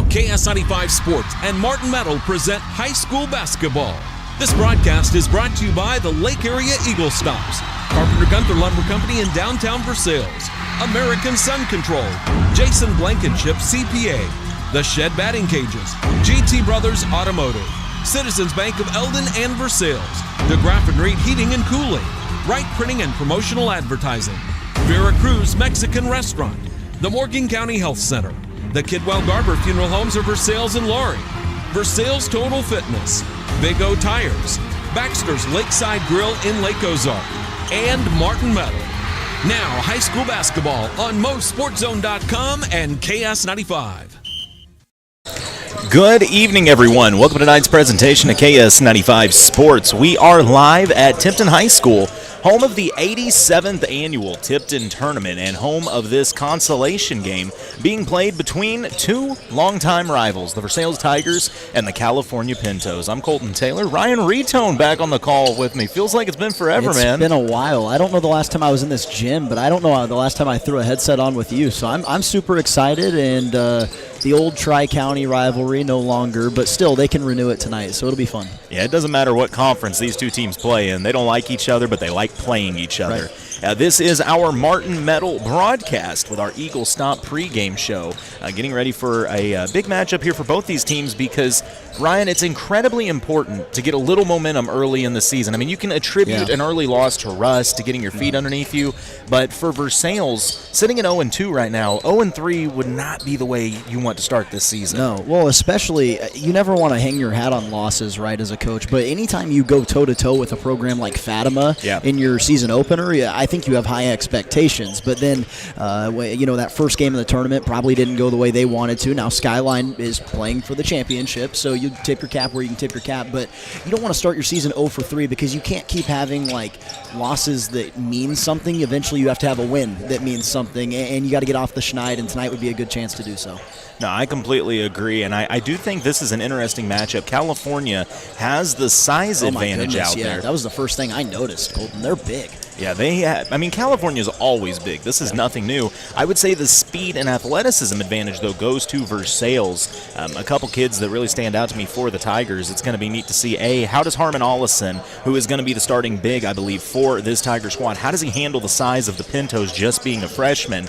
KS95 Sports and Martin Metal present high school basketball. This broadcast is brought to you by the Lake Area Eagle Stops, Carpenter Gunther Lumber Company in downtown Versailles, American Sun Control, Jason Blankenship CPA, The Shed Batting Cages, GT Brothers Automotive, Citizens Bank of Eldon and Versailles, DeGraff and Reed Heating and Cooling, Wright Printing and Promotional Advertising, Vera Cruz Mexican Restaurant, the Morgan County Health Center, the Kidwell Garber Funeral Homes of Versailles and Laurie, Versailles Total Fitness, Big O Tires, Baxter's Lakeside Grill in Lake Ozark, and Martin Metal. Now, high school basketball on MoSportsZone.com and KS95. Good evening, everyone. Welcome to tonight's presentation of KS95 Sports. We are live at Tipton High School, home of the 87th annual Tipton Tournament and home of this consolation game being played between two longtime rivals, the Versailles Tigers and the California Pintos. I'm Colton Taylor. Ryan Retone back on the call with me. Feels like it's been forever, man. It's been a while. I don't know the last time I was in this gym, but I don't know the last time I threw a headset on with you. So I'm super excited, and the old Tri-County rivalry no longer, but still they can renew it tonight, so it'll be fun. Yeah, it doesn't matter what conference these two teams play in. They don't like each other, but they like playing each other. Right. This is our Martin Metal broadcast with our Eagle Stop pregame show. Getting ready for a big matchup here for both these teams because, Ryan, it's incredibly important to get a little momentum early in the season. I mean, you can attribute an early loss to rust, to getting your feet underneath you, but for Versailles, sitting at 0-2 right now, 0-3 would not be the way you want to start this season. No, well, especially, you never want to hang your hat on losses, right, as a coach, but anytime you go toe-to-toe with a program like Fatima in your season opener, I think you have high expectations, but then, that first game of the tournament probably didn't go the way they wanted to. Now Skyline is playing for the championship, so you tip your cap where you can tip your cap, but you don't want to start your season 0-3 because you can't keep having, losses that mean something. Eventually you have to have a win that means something, and you got to get off the schneid, and tonight would be a good chance to do so. No, I completely agree, and I do think this is an interesting matchup. California has the size advantage out there. That was the first thing I noticed, Colton. They're big. Yeah, California is always big. This is nothing new. I would say the speed and athleticism advantage, though, goes to Versailles. A couple kids that really stand out to me for the Tigers. It's going to be neat to see, how does Harmon Ollison, who is going to be the starting big, I believe, for this Tiger squad, how does he handle the size of the Pintos just being a freshman?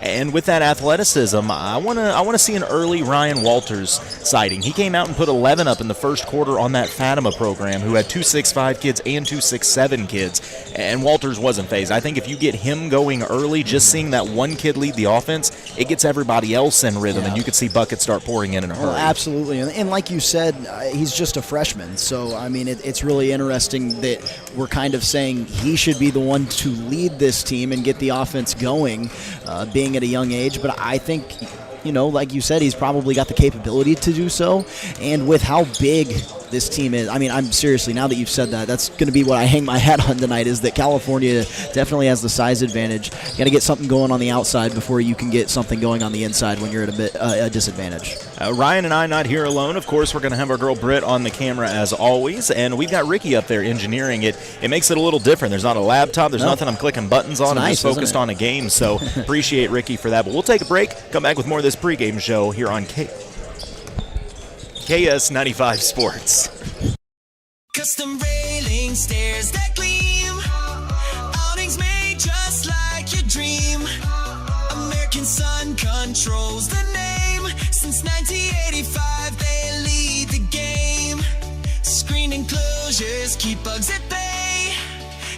And with that athleticism, I want to see an early Ryan Walters sighting. He came out and put 11 up in the first quarter on that Fatima program, who had 2 6'5" kids and 2 6'7" kids, and Walters wasn't phased. I think if you get him going early, just seeing that one kid lead the offense, it gets everybody else in rhythm, and you could see buckets start pouring in a hurry. Well, absolutely, and like you said, he's just a freshman, so it's really interesting that we're kind of saying he should be the one to lead this team and get the offense going, being at a young age, but I think, like you said, he's probably got the capability to do so, and with how big this team is, I'm seriously, now that you've said that, that's going to be what I hang my hat on tonight, is that California definitely has the size advantage. You got to get something going on the outside before you can get something going on the inside when you're at a disadvantage. Ryan and I not here alone. Of course, we're going to have our girl Britt on the camera as always, and we've got Ricky up there engineering it. It makes it a little different. There's not a laptop. There's nothing I'm clicking buttons on. I'm just focused on a game, so appreciate Ricky for that. But we'll take a break, come back with more of this pregame show here on KS95 Sports. Custom railing stairs that gleam, outings made just like your dream. American Sun controls the name. Since 1985 they lead the game. Screen enclosures keep bugs at bay.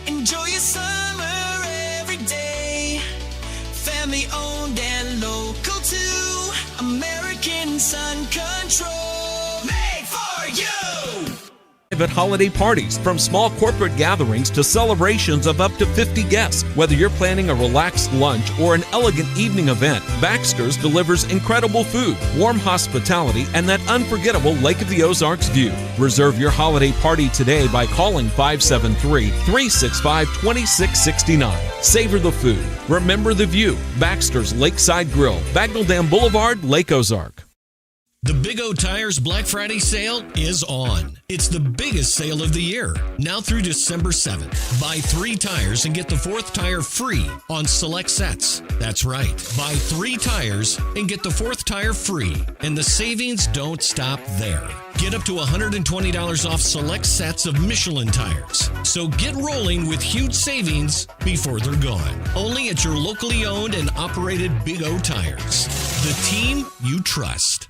Enjoy your summer every day. Family owned and local too. American Sun Control, made for you. Private holiday parties, from small corporate gatherings to celebrations of up to 50 guests. Whether you're planning a relaxed lunch or an elegant evening event, Baxter's delivers incredible food, warm hospitality, and that unforgettable Lake of the Ozarks view. Reserve your holiday party today by calling 573-365-2669. Savor the food. Remember the view. Baxter's Lakeside Grill, Bagnell Dam Boulevard, Lake Ozark. The Big O Tires Black Friday sale is on. It's the biggest sale of the year, now through December 7th. Buy 3 tires and get the 4th tire free on select sets. That's right. Buy 3 tires and get the 4th tire free. And the savings don't stop there. Get up to $120 off select sets of Michelin tires. So get rolling with huge savings before they're gone. Only at your locally owned and operated Big O Tires. The team you trust.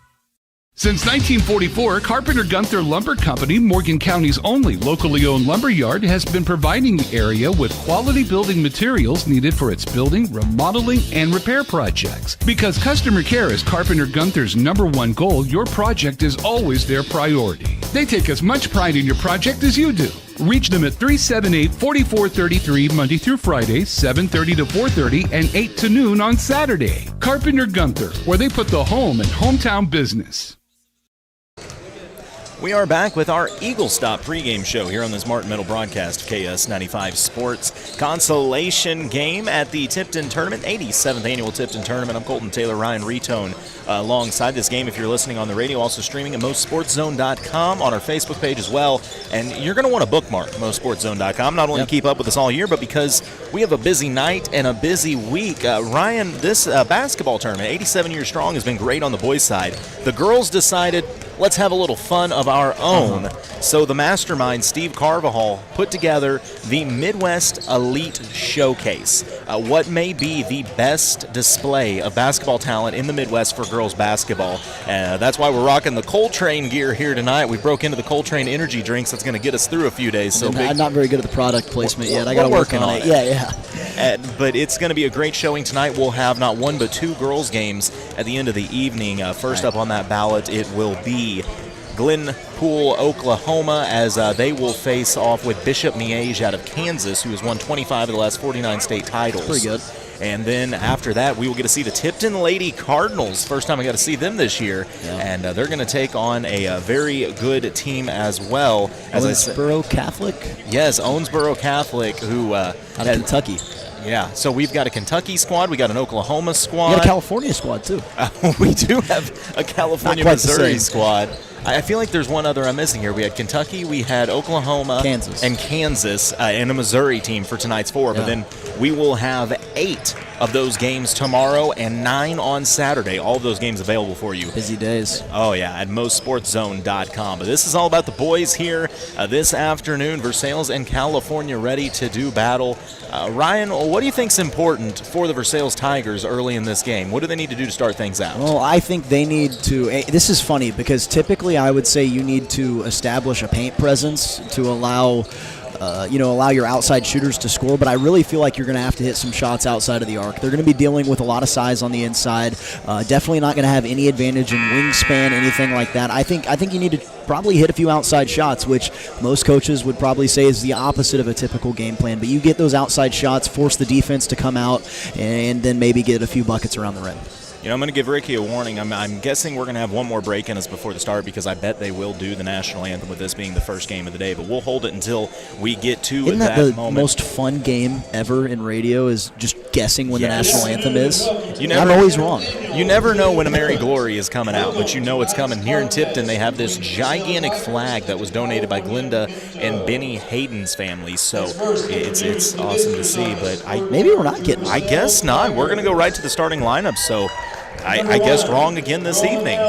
Since 1944, Carpenter Gunther Lumber Company, Morgan County's only locally owned lumber yard, has been providing the area with quality building materials needed for its building, remodeling, and repair projects. Because customer care is Carpenter Gunther's #1 goal, your project is always their priority. They take as much pride in your project as you do. Reach them at 378-4433 Monday through Friday, 7:30 to 4:30, and 8 to noon on Saturday. Carpenter Gunther, where they put the home in hometown business. We are back with our Eagle Stop pregame show here on this Martin Metal broadcast of KS95 Sports. Consolation game at the Tipton Tournament, 87th Annual Tipton Tournament. I'm Colton Taylor, Ryan Retone alongside this game. If you're listening on the radio, also streaming at MoSportsZone.com, on our Facebook page as well. And you're going to want to bookmark MoSportsZone.com, not only to keep up with us all year, but because we have a busy night and a busy week. Ryan, this basketball tournament, 87 years strong, has been great on the boys' side. The girls decided, let's have a little fun of our own. So the mastermind, Steve Carvajal, put together the Midwest Elite Showcase. What may be the best display of basketball talent in the Midwest for girls basketball. That's why we're rocking the Coltrane gear here tonight. We broke into the Coltrane energy drinks. That's going to get us through a few days. So I'm not very good at the product placement yet. I got to work on it. Yeah. But it's going to be a great showing tonight. We'll have not one but 2 girls games at the end of the evening. First up on that ballot, it will be Glenpool, Oklahoma, as they will face off with Bishop Miege out of Kansas, who has won 25 of the last 49 state titles. Pretty good. And then after that, we will get to see the Tipton Lady Cardinals. First time I got to see them this year. Yeah. And they're going to take on a very good team as well. Owensboro Catholic? Yes, Owensboro Catholic, who out of Kentucky. Yeah, so we've got a Kentucky squad. We got an Oklahoma squad. You got a California squad, too. We do have a California-Missouri squad. I feel like there's one other I'm missing here. We had Kentucky, we had Oklahoma, Kansas, and a Missouri team for tonight's 4. Yeah. But then we will have 8 of those games tomorrow and 9 on Saturday. All of those games available for you. Busy days. Oh, yeah, at MoSportsZone.com. But this is all about the boys here this afternoon. Versailles and California ready to do battle. Ryan, what do you think is important for the Versailles Tigers early in this game? What do they need to do to start things out? Well, I think they need to – this is funny because typically I would say you need to establish a paint presence to allow your outside shooters to score, but I really feel like you're going to have to hit some shots outside of the arc. They're going to be dealing with a lot of size on the inside. Definitely not going to have any advantage in wingspan, anything like that. I think you need to probably hit a few outside shots, which most coaches would probably say is the opposite of a typical game plan. But you get those outside shots, force the defense to come out, and then maybe get a few buckets around the rim. You know, I'm going to give Ricky a warning. I'm guessing we're going to have one more break in us before the start because I bet they will do the national anthem with this being the first game of the day. But we'll hold it until we get to Isn't that the moment. Most fun game ever in radio is just guessing when the national anthem is? I'm always wrong. You never know when a Mary Glory is coming out, but you know it's coming. Here in Tipton, they have this gigantic flag that was donated by Glenda and Benny Hayden's family. So it's awesome to see. But maybe we're not getting it. I guess not. We're going to go right to the starting lineup. So I guessed wrong again this evening.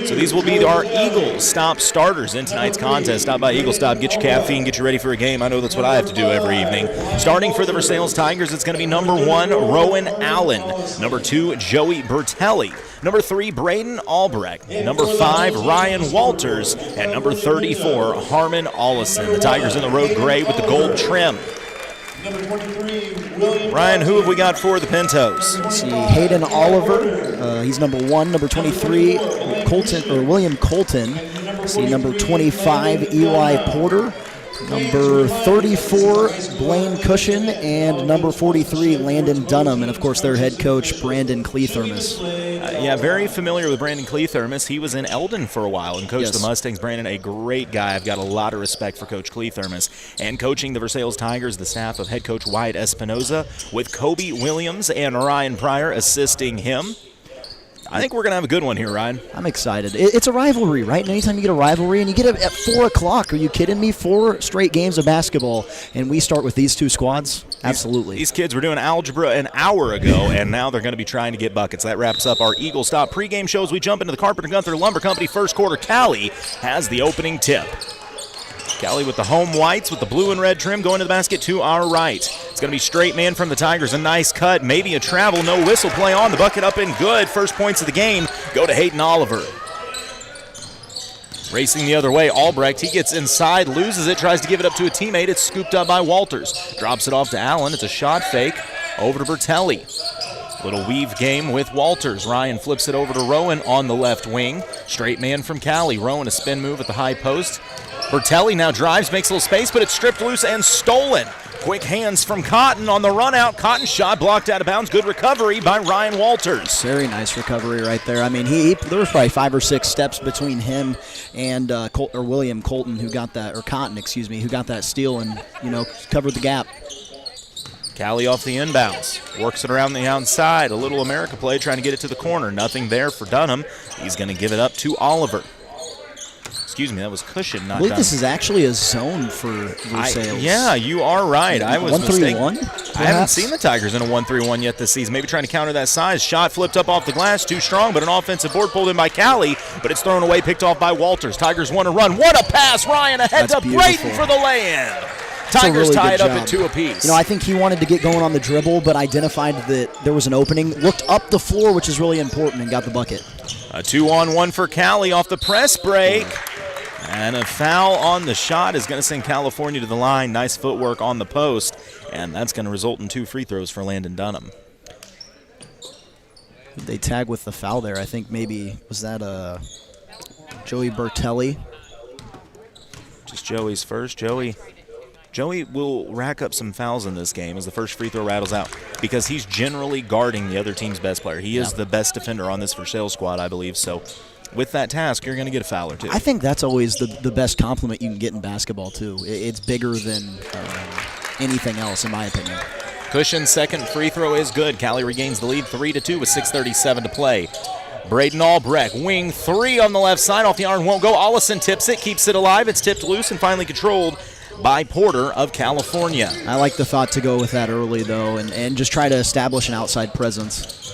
So these will be our Eagle Stop starters in tonight's contest. Stop by Eagle Stop, get your caffeine, get you ready for a game. I know that's what I have to do every evening. Starting for the Versailles Tigers, it's going to be number 1, Rowan Allen. Number 2, Joey Bertelli. Number 3, Braden Albrecht. Number 5, Ryan Walters. And number 34, Harmon Ollison. The Tigers in the road gray with the gold trim. Ryan, who have we got for the Pintos? Let's see, Hayden Oliver, he's number 1. Number 23, William Colton. Let's see, number 25, Eli Porter. Number 34, Blaine Cushion, and number 43, Landon Dunham, and of course their head coach, Brandon Cleathermos. Yeah, very familiar with Brandon Cleathermos. He was in Eldon for a while and coached the Mustangs. Brandon, a great guy. I've got a lot of respect for Coach Cleathermos. And coaching the Versailles Tigers, the staff of head coach Wyatt Espinoza, with Kobe Williams and Ryan Pryor assisting him. I think we're going to have a good one here, Ryan. I'm excited. It's a rivalry, right? And anytime you get a rivalry and you get it at 4 o'clock, are you kidding me? 4 straight games of basketball, and we start with these two squads? Absolutely. These kids were doing algebra an hour ago, and now they're going to be trying to get buckets. That wraps up our Eagle Stop pregame shows. We jump into the Carpenter Gunther Lumber Company first quarter. Callie has the opening tip. Callie with the home whites with the blue and red trim going to the basket to our right. It's going to be straight man from the Tigers. A nice cut, maybe a travel, no whistle play on. The bucket up and good. First points of the game go to Hayden Oliver. Racing the other way, Albrecht, he gets inside, loses it, tries to give it up to a teammate. It's scooped up by Walters. Drops it off to Allen. It's a shot fake over to Bertelli. Little weave game with Walters. Ryan flips it over to Rowan on the left wing. Straight man from Callie. Rowan a spin move at the high post. Bertelli now drives, makes a little space, but it's stripped loose and stolen. Quick hands from Cotton on the run out. Cotton shot blocked out of bounds. Good recovery by Ryan Walters. Very nice recovery right there. I mean, there was probably 5 or 6 steps between him and William Colton, who got that, or Cotton, excuse me, who got that steal and, covered the gap. Callie off the inbounds. Works it around the outside. A little America play trying to get it to the corner. Nothing there for Dunham. He's going to give it up to Oliver. Excuse me, that was Cushion, not I believe Dunham. This is actually a zone for Versailles. Yeah, you are right. I was mistaken. 1-3-1? I haven't seen the Tigers in a 1-3-1 yet this season. Maybe trying to counter that size. Shot flipped up off the glass, too strong, but an offensive board pulled in by Callie, but it's thrown away, picked off by Walters. Tigers want to run. What a pass, Ryan, ahead to Brayton for the lay-in. Tigers really tied up job. at 2 apiece. I think he wanted to get going on the dribble, but identified that there was an opening, looked up the floor, which is really important, and got the bucket. A 2-on-1 for Callie off the press break. And a foul on the shot is going to send California to the line. Nice footwork on the post, and that's going to result in 2 free throws for Landon Dunham. They tag with the foul there. I think maybe, was that Joey Bertelli? Just Joey's first. Joey will rack up some fouls in this game as the first free throw rattles out because he's generally guarding the other team's best player. He is the best defender on this Versailles squad, I believe, so with that task, you're going to get a foul or two. I think that's always the best compliment you can get in basketball, too. It's bigger than anything else, in my opinion. Cushion's second free throw is good. Callie regains the lead 3-2 with 6:37 to play. Braden Albrecht, wing 3 on the left side. Off the iron, won't go. Allison tips it, keeps it alive. It's tipped loose and finally controlled by Porter of California. I like the thought to go with that early, though, and just try to establish an outside presence.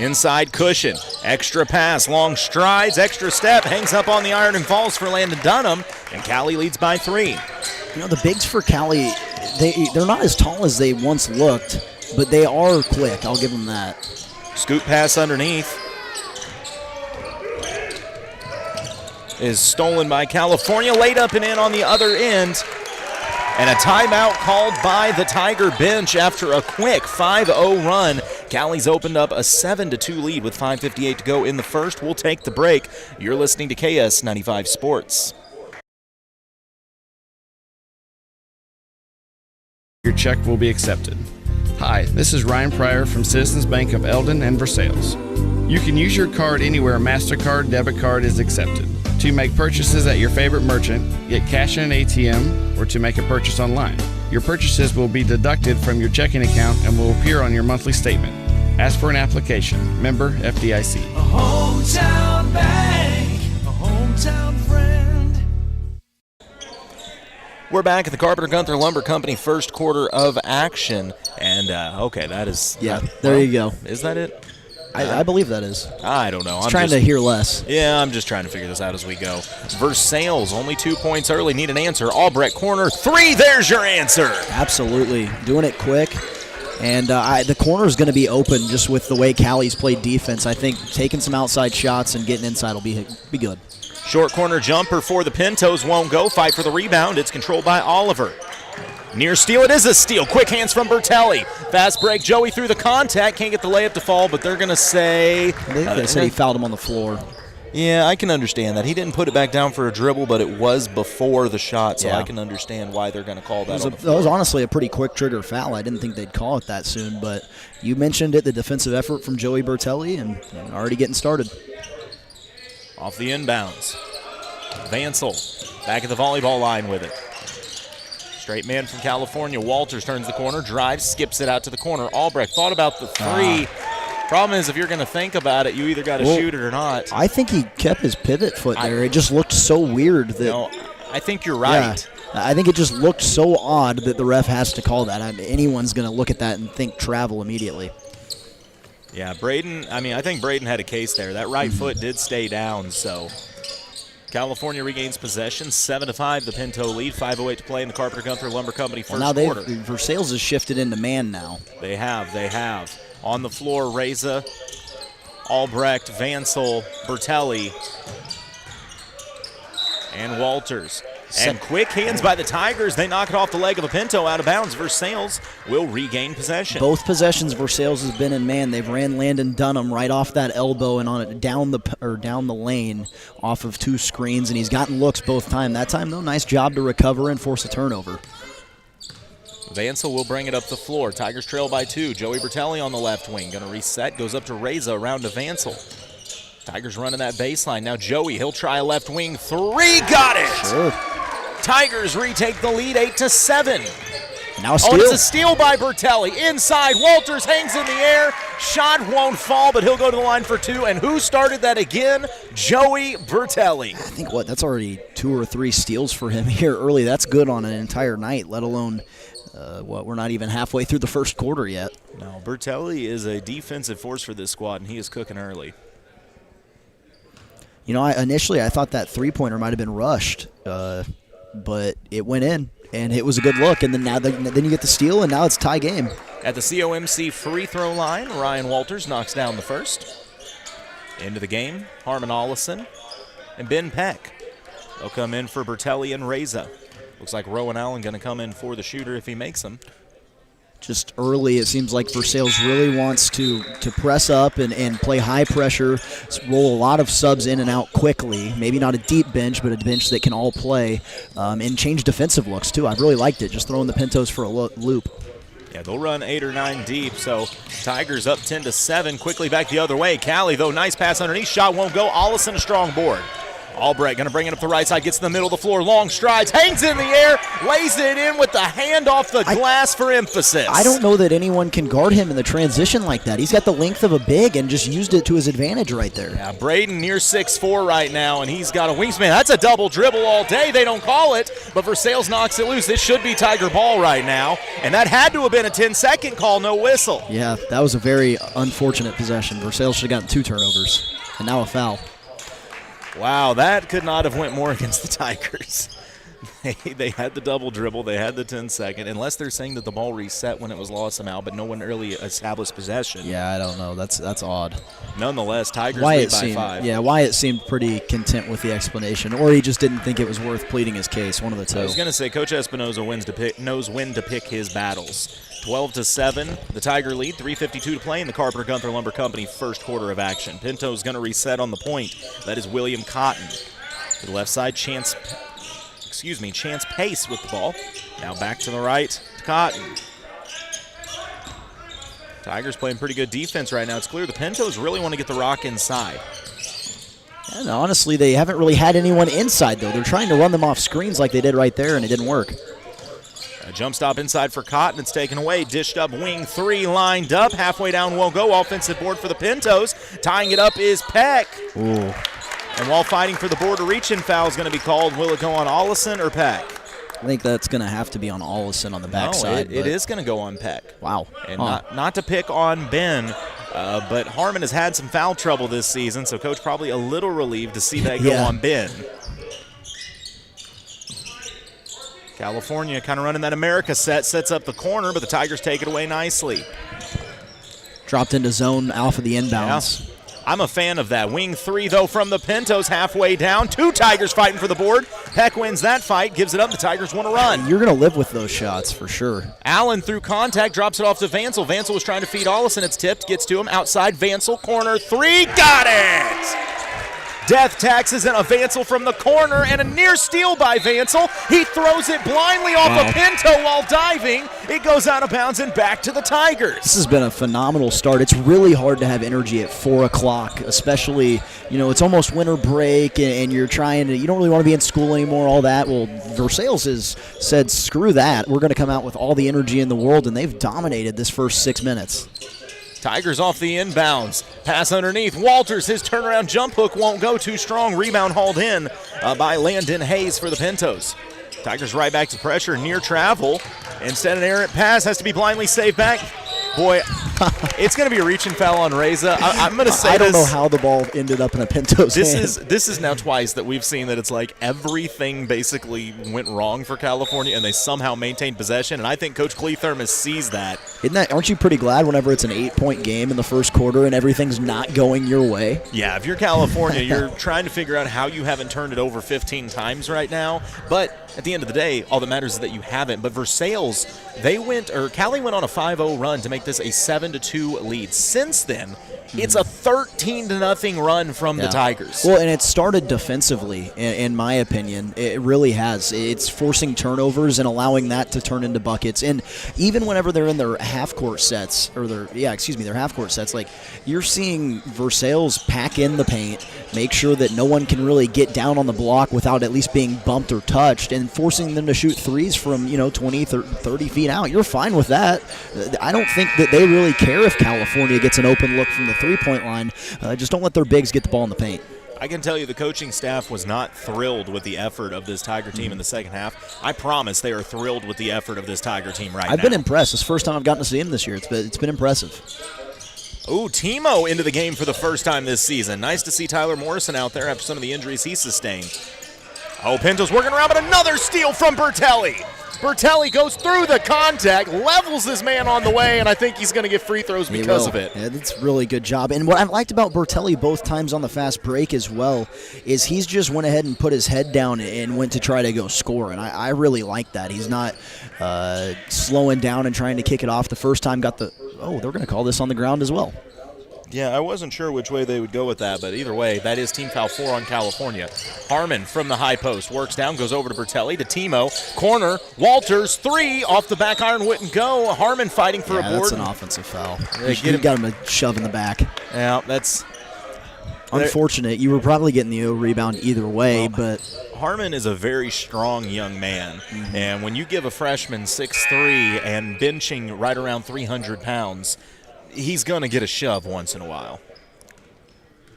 Inside Cushion, extra pass, long strides, extra step, hangs up on the iron and falls for Landon Dunham, and Callie leads by 3. The bigs for Callie, they're not as tall as they once looked, but they are quick. I'll give them that. Scoop pass underneath is stolen by California, laid up and in on the other end. And a timeout called by the Tiger bench after a quick 5-0 run. Callie's opened up a 7-2 lead with 5:58 to go in the first. We'll take the break. You're listening to KS95 Sports. Your check will be accepted. Hi, this is Ryan Pryor from Citizens Bank of Eldon and Versailles. You can use your card anywhere a MasterCard debit card is accepted. To make purchases at your favorite merchant, get cash in an ATM, or to make a purchase online. Your purchases will be deducted from your checking account and will appear on your monthly statement. Ask for an application. Member FDIC. A hometown bank, a hometown friend. We're back at the Carpenter Gunther Lumber Company first quarter of action. And, okay, that is... there you go. Is that it? I believe that is. I don't know. I'm trying to hear less. Yeah, I'm just trying to figure this out as we go. Versailles, only 2 points early, need an answer. Albrecht corner, 3, there's your answer. Absolutely. Doing it quick. And the corner is going to be open just with the way Callie's played defense. I think taking some outside shots and getting inside will be good. Short corner jumper for the Pintos won't go. Fight for the rebound. It's controlled by Oliver. Near steal, it is a steal. Quick hands from Bertelli. Fast break, Joey through the contact. Can't get the layup to fall, but they're going to say... They said he fouled him on the floor. Yeah, I can understand that. He didn't put it back down for a dribble, but it was before the shot, so I can understand why they're going to call that on the floor. That was honestly a pretty quick trigger foul. I didn't think they'd call it that soon, but you mentioned it, the defensive effort from Joey Bertelli, and already getting started. Off the inbounds. Vansel back at the volleyball line with it. Straight man from California. Walters turns the corner, drives, skips it out to the corner. Albrecht thought about the 3. Problem is, if you're going to think about it, you either got to shoot it or not. I think he kept his pivot foot there. It just looked so weird. I think you're right. Yeah, I think it just looked so odd that the ref has to call that. Anyone's going to look at that and think travel immediately. Yeah, Braden, I think Braden had a case there. That right foot did stay down, so California regains possession, 7-5, the Pinto lead, 5:08 to play in the Carpenter-Gunther Lumber Company first quarter. Versailles has shifted into man now. They have. On the floor, Reza, Albrecht, Vansel, Bertelli, and Walters. And quick hands by the Tigers. They knock it off the leg of a Pinto out of bounds. Versailles will regain possession. Both possessions, Versailles has been in man. They've ran Landon Dunham right off that elbow and on it down the lane off of 2 screens, and he's gotten looks both time. That time, though, nice job to recover and force a turnover. Vansel will bring it up the floor. Tigers trail by 2. Joey Bertelli on the left wing. Going to reset. Goes up to Reza, around to Vansel. Tigers running that baseline. Now Joey, he'll try a left wing 3. Got it! Sure. Tigers retake the lead 8-7. Now a steal. It's a steal by Bertelli. Inside, Walters hangs in the air. Shot won't fall, but he'll go to the line for 2. And who started that again? Joey Bertelli. I think, that's already 2 or 3 steals for him here early. That's good on an entire night, let alone, we're not even halfway through the first quarter yet. No, Bertelli is a defensive force for this squad, and he is cooking early. Initially I thought that three-pointer might have been rushed, but it went in, and it was a good look. And then you get the steal, and now it's tie game. At the COMC free throw line, Ryan Walters knocks down the first. Into the game, Harmon Ollison and Ben Peck. They'll come in for Bertelli and Reza. Looks like Rowan Allen going to come in for the shooter if he makes them. Just early, it seems like Versailles really wants to press up and play high pressure, roll a lot of subs in and out quickly. Maybe not a deep bench, but a bench that can all play, and change defensive looks too. I've really liked it, just throwing the Pintos for a loop. Yeah, they'll run 8 or 9 deep, so Tigers up 10-7. Quickly back the other way. Callie, though, nice pass underneath. Shot won't go. Ollison a strong board. Albrecht going to bring it up the right side, gets in the middle of the floor, long strides, hangs in the air, lays it in with the hand off the glass for emphasis. I don't know that anyone can guard him in the transition like that. He's got the length of a big and just used it to his advantage right there. Yeah, Braden near 6'4" right now, and he's got a wingspan. That's a double dribble all day. They don't call it, but Versailles knocks it loose. This should be Tiger ball right now, and that had to have been a 10-second call, no whistle. Yeah, that was a very unfortunate possession. Versailles should have gotten 2 turnovers, and now a foul. Wow, that could not have went more against the Tigers. They had the double dribble, they had the 10-second, unless they're saying that the ball reset when it was lost somehow, but no one really established possession. Yeah, I don't know. That's odd. Nonetheless, Tigers lead by 5. Yeah, Wyatt seemed pretty content with the explanation, or he just didn't think it was worth pleading his case, one of the two. I was going to say, Coach Espinoza knows when to pick his battles. 12-7, the Tiger lead, 3:52 to play in the Carpenter-Gunther Lumber Company first quarter of action. Pinto's going to reset on the point. That is William Cotton. To the left side, Chance Pace with the ball. Now back to the right to Cotton. Tigers playing pretty good defense right now. It's clear the Pintos really want to get the rock inside. And honestly, they haven't really had anyone inside, though. They're trying to run them off screens like they did right there, and it didn't work. A jump stop inside for Cotton. It's taken away. Dished up, wing 3, lined up. Halfway down will go. Offensive board for the Pintos. Tying it up is Peck. Ooh. And while fighting for the border reach-in foul is going to be called, will it go on Ollison or Peck? I think that's going to have to be on Ollison on the backside. No, it is going to go on Peck. Wow. And not to pick on Ben, but Harmon has had some foul trouble this season, so Coach probably a little relieved to see that go on Ben. California kind of running that America set, sets up the corner, but the Tigers take it away nicely. Dropped into zone off of the inbounds. Yeah. I'm a fan of that. Wing 3, though, from the Pintos halfway down. 2 Tigers fighting for the board. Peck wins that fight, gives it up. The Tigers want to run. You're going to live with those shots for sure. Allen through contact, drops it off to Vansel. Vansel was trying to feed Ollison. It's tipped, gets to him. Outside, Vansel, corner 3, got it! Death taxes and a Vansel from the corner and a near steal by Vansel. He throws it blindly off a Pinto while diving. It goes out of bounds and back to the Tigers. This has been a phenomenal start. It's really hard to have energy at 4 o'clock, especially, it's almost winter break and you're you don't really want to be in school anymore, all that. Well, Versailles has said, screw that. We're going to come out with all the energy in the world, and they've dominated this first 6 minutes. Tigers off the inbounds. Pass underneath. Walters, his turnaround jump hook won't go too strong. Rebound hauled in by Landon Hayes for the Pintos. Tigers right back to pressure, near travel. Instead, an errant pass has to be blindly saved back. Boy, it's going to be a reaching foul on Reza. I'm going to say I don't this. know how the ball ended up in a Pinto's hand. This is now twice that we've seen that it's like everything basically went wrong for California, and they somehow maintained possession. And I think Coach Cleathermos sees that. Aren't you pretty glad whenever it's an 8-point game in the first quarter and everything's not going your way? Yeah, if you're California, you're trying to figure out how you haven't turned it over 15 times right now. But at the end of the day, all that matters is that you haven't. But Versailles, Cali went on a 5-0 run to make this a 7-2 lead. Since then, it's a 13-0 run from the Tigers. Well, and it started defensively, in my opinion. It really has. It's forcing turnovers and allowing that to turn into buckets. And even whenever they're in their half-court sets, their half-court sets, like you're seeing Versailles pack in the paint, make sure that no one can really get down on the block without at least being bumped or touched, and forcing them to shoot threes from 20, 30 feet out. You're fine with that. I don't think that they really care if California gets an open look from the three-point line. Just don't let their bigs get the ball in the paint. I can tell you the coaching staff was not thrilled with the effort of this Tiger team in the second half. I promise they are thrilled with the effort of this Tiger team now. I've been impressed. It's the first time I've gotten to see him this year. It's been impressive. Ooh, Timo into the game for the first time this season. Nice to see Tyler Morrison out there after some of the injuries he sustained. Oh, Pinto's working around, but another steal from Bertelli. Bertelli goes through the contact, levels this man on the way, and I think he's going to get free throws because of it. Yeah, that's a really good job. And what I liked about Bertelli both times on the fast break as well is he's just went ahead and put his head down and went to try to go score, and I really like that. He's not slowing down and trying to kick it off. The first time they're going to call this on the ground as well. Yeah, I wasn't sure which way they would go with that, but either way, that is team foul 4 on California. Harmon from the high post works down, goes over to Bertelli, to Timo, corner, Walters, 3, off the back iron, wouldn't go. Harmon fighting for a board. That's an offensive foul. You got him a shove in the back. Yeah, that's unfortunate. You were probably getting the rebound either way, but Harmon is a very strong young man, and when you give a freshman 6'3" and benching right around 300 pounds, he's going to get a shove once in a while.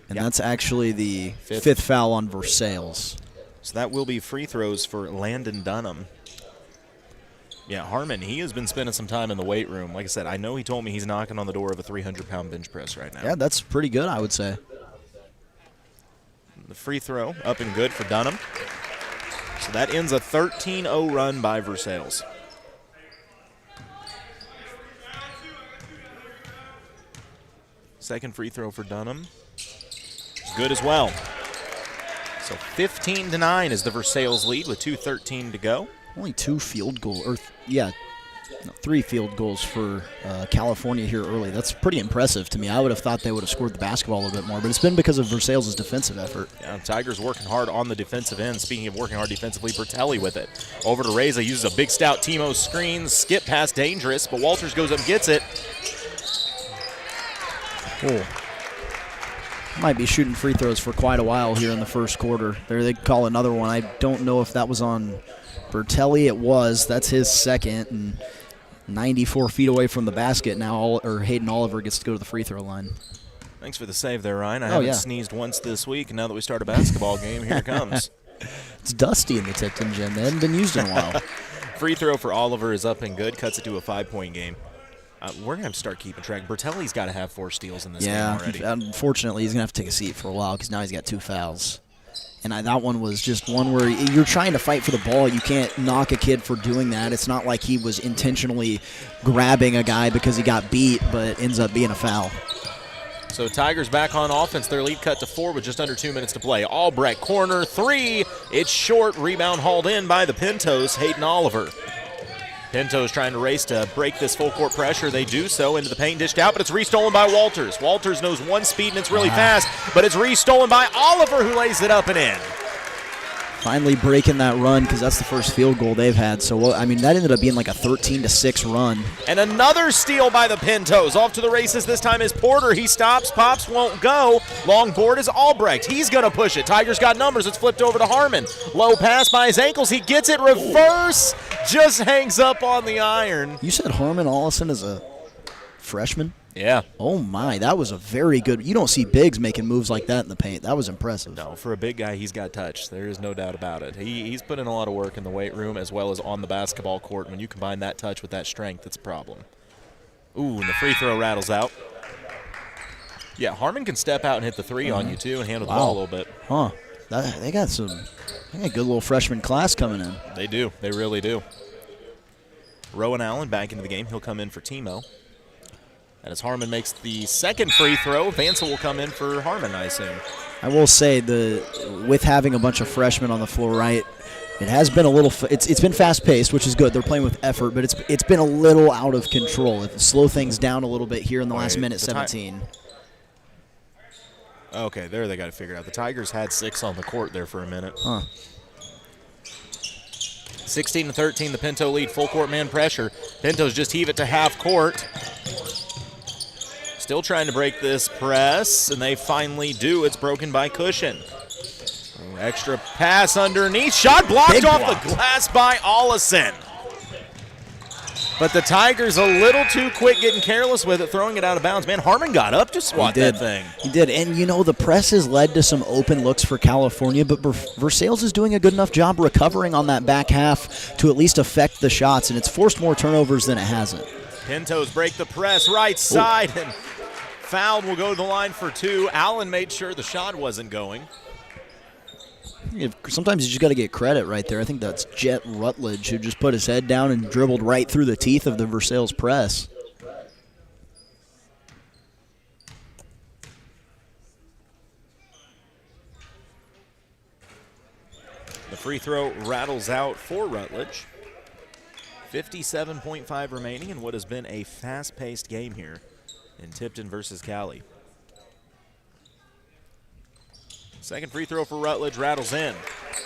And that's actually the fifth foul on Versailles. So that will be free throws for Landon Dunham. Yeah, Harmon, he has been spending some time in the weight room. Like I said, I know he told me he's knocking on the door of a 300-pound bench press right now. Yeah, that's pretty good, I would say. The free throw up and good for Dunham. So that ends a 13-0 run by Versailles. Second free throw for Dunham. Good as well. So 15-9 is the Versailles lead with 2:13 to go. Only 2 field goals, 3 field goals for California here early. That's pretty impressive to me. I would have thought they would have scored the basketball a little bit more, but it's been because of Versailles' defensive effort. Yeah, Tigers working hard on the defensive end. Speaking of working hard defensively, Bertelli with it. Over to Reza, uses a big stout Timo screen, skip pass dangerous, but Walters goes up and gets it. Oh. Might be shooting free throws for quite a while here in the first quarter. There they call another one. I don't know if that was on Bertelli. It was. That's his second, and 94 feet away from the basket now. Hayden Oliver gets to go to the free throw line. Thanks for the save there, Ryan. I haven't sneezed once this week, and now that we start a basketball game, here it comes. It's dusty in the Tipton gym. They hadn't been used in a while. Free throw for Oliver is up and good. Cuts it to a 5-point game. We're going to have to start keeping track. Bertelli's got to have 4 steals in this game already. Yeah, unfortunately, he's going to have to take a seat for a while because now he's got 2 fouls. And that one was just one where you're trying to fight for the ball. You can't knock a kid for doing that. It's not like he was intentionally grabbing a guy because he got beat, but it ends up being a foul. So Tigers back on offense. Their lead cut to 4 with just under 2 minutes to play. Albrecht, corner, 3. It's short. Rebound hauled in by the Pintos, Hayden Oliver. Pintos trying to race to break this full court pressure. They do so into the paint, dished out, but it's restolen by Walters. Walters knows one speed and it's really fast, but it's restolen by Oliver, who lays it up and in. Finally breaking that run because that's the first field goal they've had. So, that ended up being like a 13-6 run. And another steal by the Pintos. Off to the races this time is Porter. He stops, pops, won't go. Long board is Albrecht. He's going to push it. Tigers got numbers. It's flipped over to Harmon. Low pass by his ankles. He gets it. Reverse. Just hangs up on the iron. You said Harmon Allison is a freshman? Yeah. Oh, my. That was a very good. You don't see bigs making moves like that in the paint. That was impressive. No, for a big guy, he's got touch. There is no doubt about it. He's put in a lot of work in the weight room as well as on the basketball court. When you combine that touch with that strength, it's a problem. Ooh, and the free throw rattles out. Yeah, Harmon can step out and hit the three on you, too, and handle the ball a little bit. Huh. They got a good little freshman class coming in. They do. They really do. Rowan Allen back into the game. He'll come in for Timo. And as Harmon makes the second free throw, Vansel will come in for Harmon, I assume. I will say, with having a bunch of freshmen on the floor, right, it has been a little. It's been fast-paced, which is good. They're playing with effort, but it's been a little out of control. It slow things down a little bit here in the last minute, 17. Okay, there they got it figured out. The Tigers had 6 on the court there for a minute. Huh. 16-13, the Pinto lead. Full court man pressure. Pinto's just heave it to half court. Still trying to break this press, and they finally do. It's broken by Cushion. Extra pass underneath. Shot blocked off the glass by Ollison. But the Tigers a little too quick getting careless with it, throwing it out of bounds. Man, Harmon got up to swat that thing. He did. And, the press has led to some open looks for California, but Versailles is doing a good enough job recovering on that back half to at least affect the shots, and it's forced more turnovers than it hasn't. Pintos break the press, right side, and fouled will go to the line for 2. Allen made sure the shot wasn't going. Sometimes you just got to get credit right there. I think that's Jet Rutledge who just put his head down and dribbled right through the teeth of the Versailles press. The free throw rattles out for Rutledge. 57.5 remaining in what has been a fast-paced game here in Tipton versus Cali. Second free throw for Rutledge rattles in.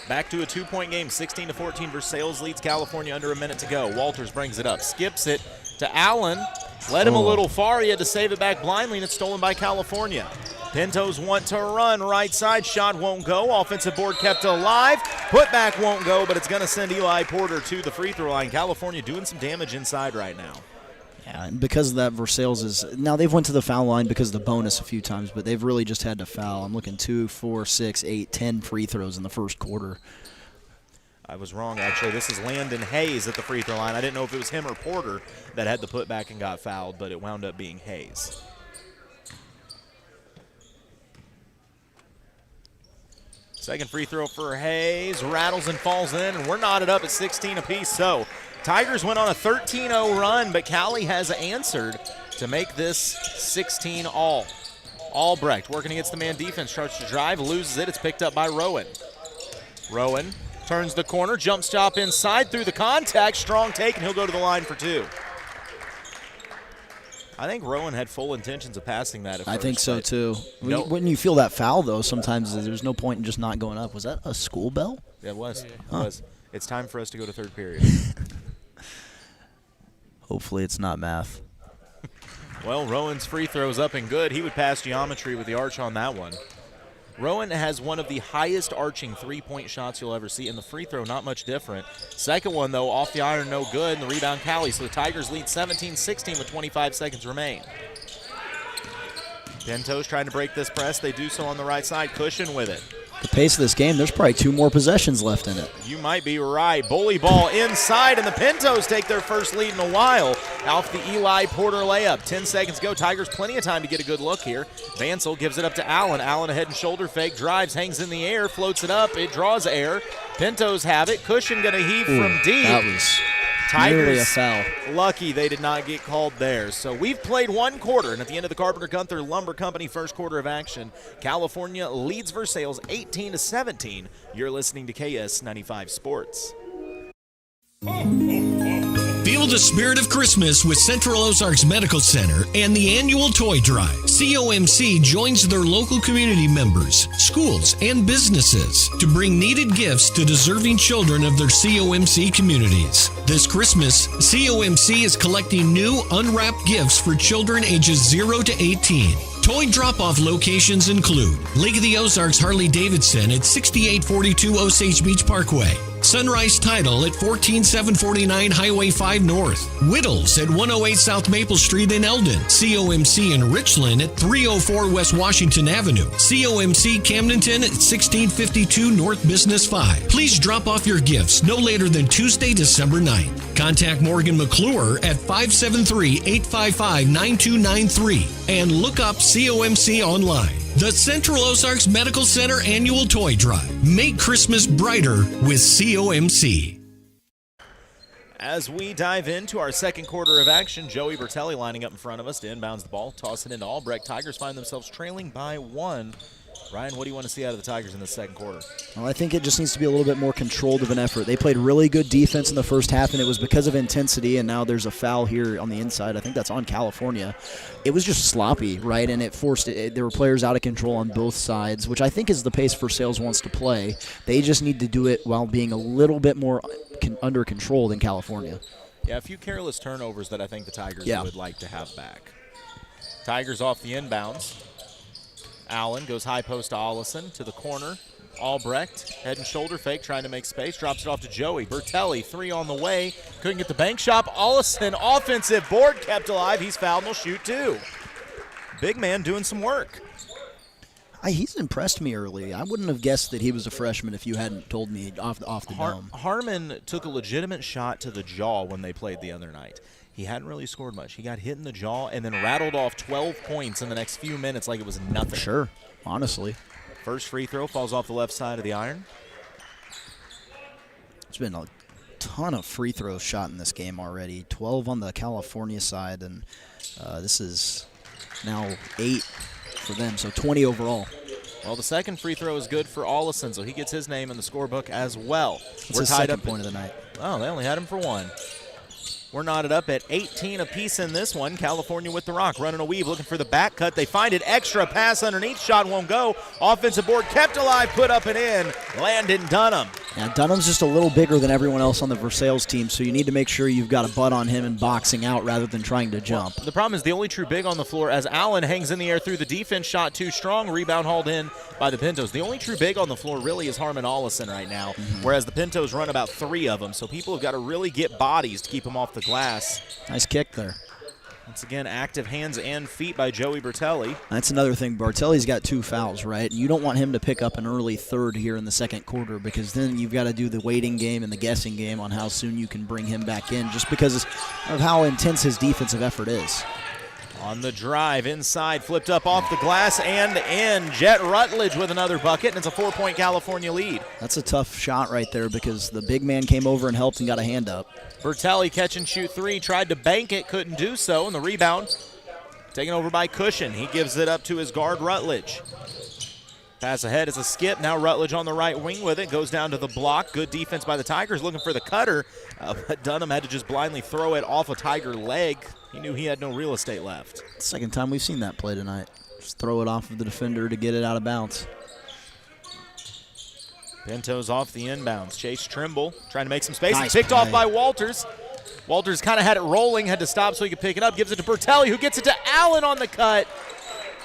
Back to a 2-point game, 16-14. Versailles leads California under a minute to go. Walters brings it up, skips it to Allen. Led him a little far. He had to save it back blindly, and it's stolen by California. Pintos want to run right side. Shot won't go. Offensive board kept alive. Putback won't go, but it's going to send Eli Porter to the free throw line. California doing some damage inside right now. Yeah, and because of that, Versailles is – now they've went to the foul line because of the bonus a few times, but they've really just had to foul. I'm looking 2, 4, 6, 8, 10 free throws in the first quarter. I was wrong, actually. This is Landon Hayes at the free throw line. I didn't know if it was him or Porter that had the putback and got fouled, but it wound up being Hayes. Second free throw for Hayes. Rattles and falls in, and we're knotted up at 16 apiece. So Tigers went on a 13-0 run, but Cali has answered to make this 16 all. Albrecht working against the man defense, tries to drive, loses it. It's picked up by Rowan. Rowan turns the corner, jump stop inside through the contact, strong take, and he'll go to the line for 2. I think Rowan had full intentions of passing that at first. I think so, too. No. When you feel that foul, though, sometimes there's no point in just not going up. Was that a school bell? Yeah, it was. It was. It's time for us to go to third period. Hopefully it's not math. Well, Rowan's free throw's up and good. He would pass geometry with the arch on that one. Rowan has one of the highest arching three-point shots you'll ever see, and the free throw not much different. Second one, though, off the iron, no good, and the rebound Cali. So the Tigers lead 17-16 with 25 seconds remain. Pintos trying to break this press. They do so on the right side. Cushion with it. The pace of this game, there's probably 2 more possessions left in it. You might be right. Bully ball inside, and the Pintos take their first lead in a while off the Eli Porter layup. 10 seconds go. Tigers plenty of time to get a good look here. Vansel gives it up to Allen. Allen a head and shoulder fake, drives, hangs in the air, floats it up. It draws air. Pintos have it. Cushion going to heave from deep. That was Tigers a foul. Lucky they did not get called there. So we've played one quarter, and at the end of the Carpenter-Gunther Lumber Company first quarter of action, California leads Versailles 18-17. You're listening to KS95 Sports. Feel the spirit of Christmas with Central Ozarks Medical Center and the annual toy drive. COMC joins their local community members, schools, and businesses to bring needed gifts to deserving children of their COMC communities. This Christmas, COMC is collecting new unwrapped gifts for children ages 0 to 18. Toy drop-off locations include Lake of the Ozarks Harley-Davidson at 6842 Osage Beach Parkway, Sunrise Title at 14749 Highway 5 North. Whittles at 108 South Maple Street in Eldon. COMC in Richland at 304 West Washington Avenue. COMC Camdenton at 1652 North Business 5. Please drop off your gifts no later than Tuesday, December 9th. Contact Morgan McClure at 573-855-9293 and look up COMC online. The Central Ozarks Medical Center Annual Toy Drive. Make Christmas brighter with COMC. As we dive into our second quarter of action, Joey Bertelli lining up in front of us to inbounds the ball, toss it into Albrecht. Tigers find themselves trailing by 1. Ryan, what do you want to see out of the Tigers in the second quarter? Well, I think it just needs to be a little bit more controlled of an effort. They played really good defense in the first half, and it was because of intensity, and now there's a foul here on the inside. I think that's on California. It was just sloppy, right, and it forced it. There were players out of control on both sides, which I think is the pace Versailles wants to play. They just need to do it while being a little bit more under control than California. Yeah, a few careless turnovers that I think the Tigers would like to have back. Tigers off the inbounds. Allen goes high post to Ollison to the corner. Albrecht, head and shoulder fake, trying to make space, drops it off to Joey. Bertelli, 3 on the way, couldn't get the bank shot. Ollison, offensive board kept alive. He's fouled and will shoot 2. Big man doing some work. He's impressed me early. I wouldn't have guessed that he was a freshman if you hadn't told me off the dome. Harmon took a legitimate shot to the jaw when they played the other night. He hadn't really scored much. He got hit in the jaw and then rattled off 12 points in the next few minutes like it was nothing. Sure, honestly. First free throw falls off the left side of the iron. There's been a ton of free throws shot in this game already. 12 on the California side, and this is now 8 for them, so 20 overall. Well, the second free throw is good for Ollison, so he gets his name in the scorebook as well. It's his second point of the night. Oh, they only had him for 1. We're knotted up at 18 apiece in this one. California with the rock, running a weave, looking for the back cut. They find it, extra pass underneath, shot won't go. Offensive board kept alive, put up and in. Landon Dunham. Yeah, Dunham's just a little bigger than everyone else on the Versailles team, so you need to make sure you've got a butt on him and boxing out rather than trying to jump. Well, the problem is the only true big on the floor as Allen hangs in the air through the defense, shot too strong, rebound hauled in by the Pintos. The only true big on the floor really is Harmon Ollison right now, whereas the Pintos run about 3 of them, so people have got to really get bodies to keep them off the glass. Nice kick there. Once again, active hands and feet by Joey Bertelli. That's another thing. Bertelli's got 2 fouls, right? You don't want him to pick up an early third here in the second quarter because then you've got to do the waiting game and the guessing game on how soon you can bring him back in just because of how intense his defensive effort is. On the drive, inside, flipped up off the glass and in. Jet Rutledge with another bucket, and it's a 4-point California lead. That's a tough shot right there because the big man came over and helped and got a hand up. Bertelli catch and shoot 3, tried to bank it, couldn't do so, and the rebound taken over by Cushion. He gives it up to his guard, Rutledge. Pass ahead is a skip. Now Rutledge on the right wing with it. Goes down to the block. Good defense by the Tigers looking for the cutter. But Dunham had to just blindly throw it off a Tiger leg. He knew he had no real estate left. Second time we've seen that play tonight. Just throw it off of the defender to get it out of bounds. Pintos off the inbounds. Chase Trimble trying to make some space. Nice Picked play. off by Walters. Walters kind of had it rolling, had to stop so he could pick it up. Gives it to Bertelli, who gets it to Allen on the cut.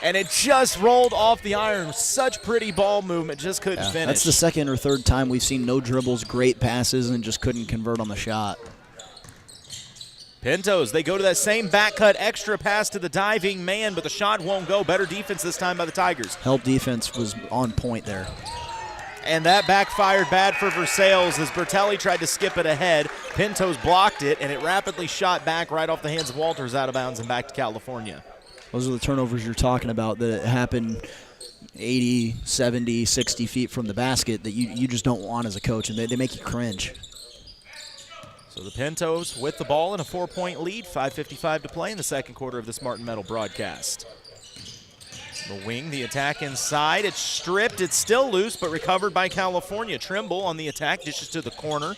And it just rolled off the iron. Such pretty ball movement, just couldn't finish. That's the second or third time we've seen no dribbles, great passes, and just couldn't convert on the shot. Pintos, they go to that same back cut, extra pass to the diving man, but the shot won't go. Better defense this time by the Tigers. Help defense was on point there. And that backfired bad for Versailles as Bertelli tried to skip it ahead. Pintos blocked it, and it rapidly shot back right off the hands of Walters out of bounds and back to California. Those are the turnovers you're talking about that happen 80, 70, 60 feet from the basket that you just don't want as a coach, and they make you cringe. So the Pintos with the ball in a 4-point lead, 5:55 to play in the second quarter of this Martin Metal broadcast. The wing, the attack inside. It's stripped. It's still loose, but recovered by California. Trimble on the attack, dishes to the corner.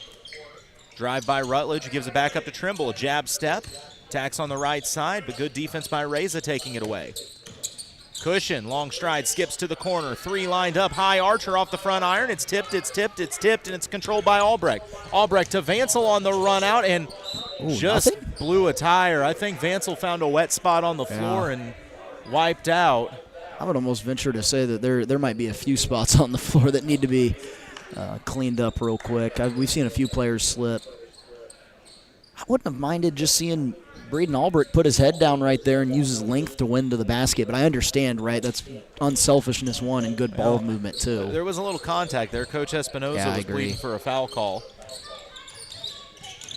Drive by Rutledge, who gives it back up to Trimble. A jab step. Attacks on the right side, but good defense by Reza taking it away. Cushion, long stride, skips to the corner. 3 lined up high. Archer off the front iron. It's tipped, and it's controlled by Albrecht. Albrecht to Vansel on the run out and just blew a tire. I think Vansel found a wet spot on the floor and wiped out. I would almost venture to say that there might be a few spots on the floor that need to be cleaned up real quick. We've seen a few players slip. I wouldn't have minded just seeing Braden Albrecht put his head down right there and use his length to win to the basket, but I understand, right? That's unselfishness one and good ball movement too. There was a little contact there. Coach Espinoza was pleading for a foul call.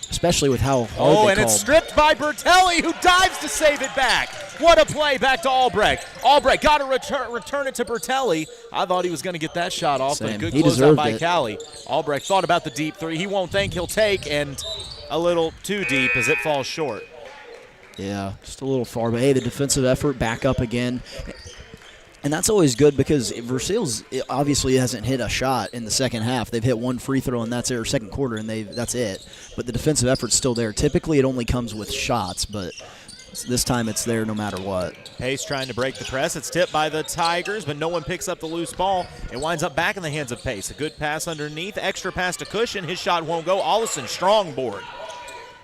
Especially with how hard they and it's stripped by Bertelli, who dives to save it back. What a play back to Albrecht. Albrecht got to return it to Bertelli. I thought he was going to get that shot off, but a good closeout by Callie. Albrecht thought about the deep three. He won't think, he'll take, and a little too deep as it falls short. Yeah, just a little far, but hey, the defensive effort back up again. And that's always good because Versailles obviously hasn't hit a shot in the second half. They've hit one free throw, and that's their second quarter, and that's it. But the defensive effort's still there. Typically, it only comes with shots, but this time it's there no matter what. Pace trying to break the press. It's tipped by the Tigers, but no one picks up the loose ball. It winds up back in the hands of Pace. A good pass underneath. Extra pass to Cushion. His shot won't go. Allison, strong board.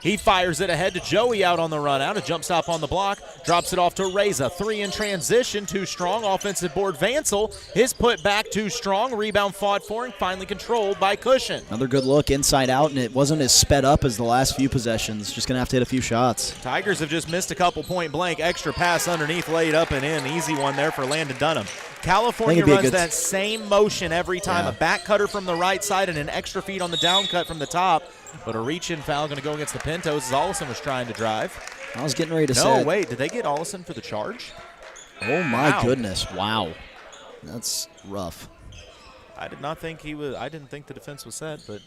He fires it ahead to Joey out on the run out. A jump stop on the block. Drops it off to Reza. Three in transition. Too strong. Offensive board Vansel. His put back too strong. Rebound fought for and finally controlled by Cushion. Another good look inside out, and it wasn't as sped up as the last few possessions. Just going to have to hit a few shots. Tigers have just missed a couple point blank. Extra pass underneath, laid up and in. Easy one there for Landon Dunham. California runs that same motion every time. A back cutter from the right side and an extra feed on the down cut from the top. But a reach-in foul going to go against the Pintos as Ollison was trying to drive. I was getting ready to say. No, wait. Did they get Ollison for the charge? Oh, my goodness. Wow. That's rough. I did not think he was. I didn't think the defense was set, but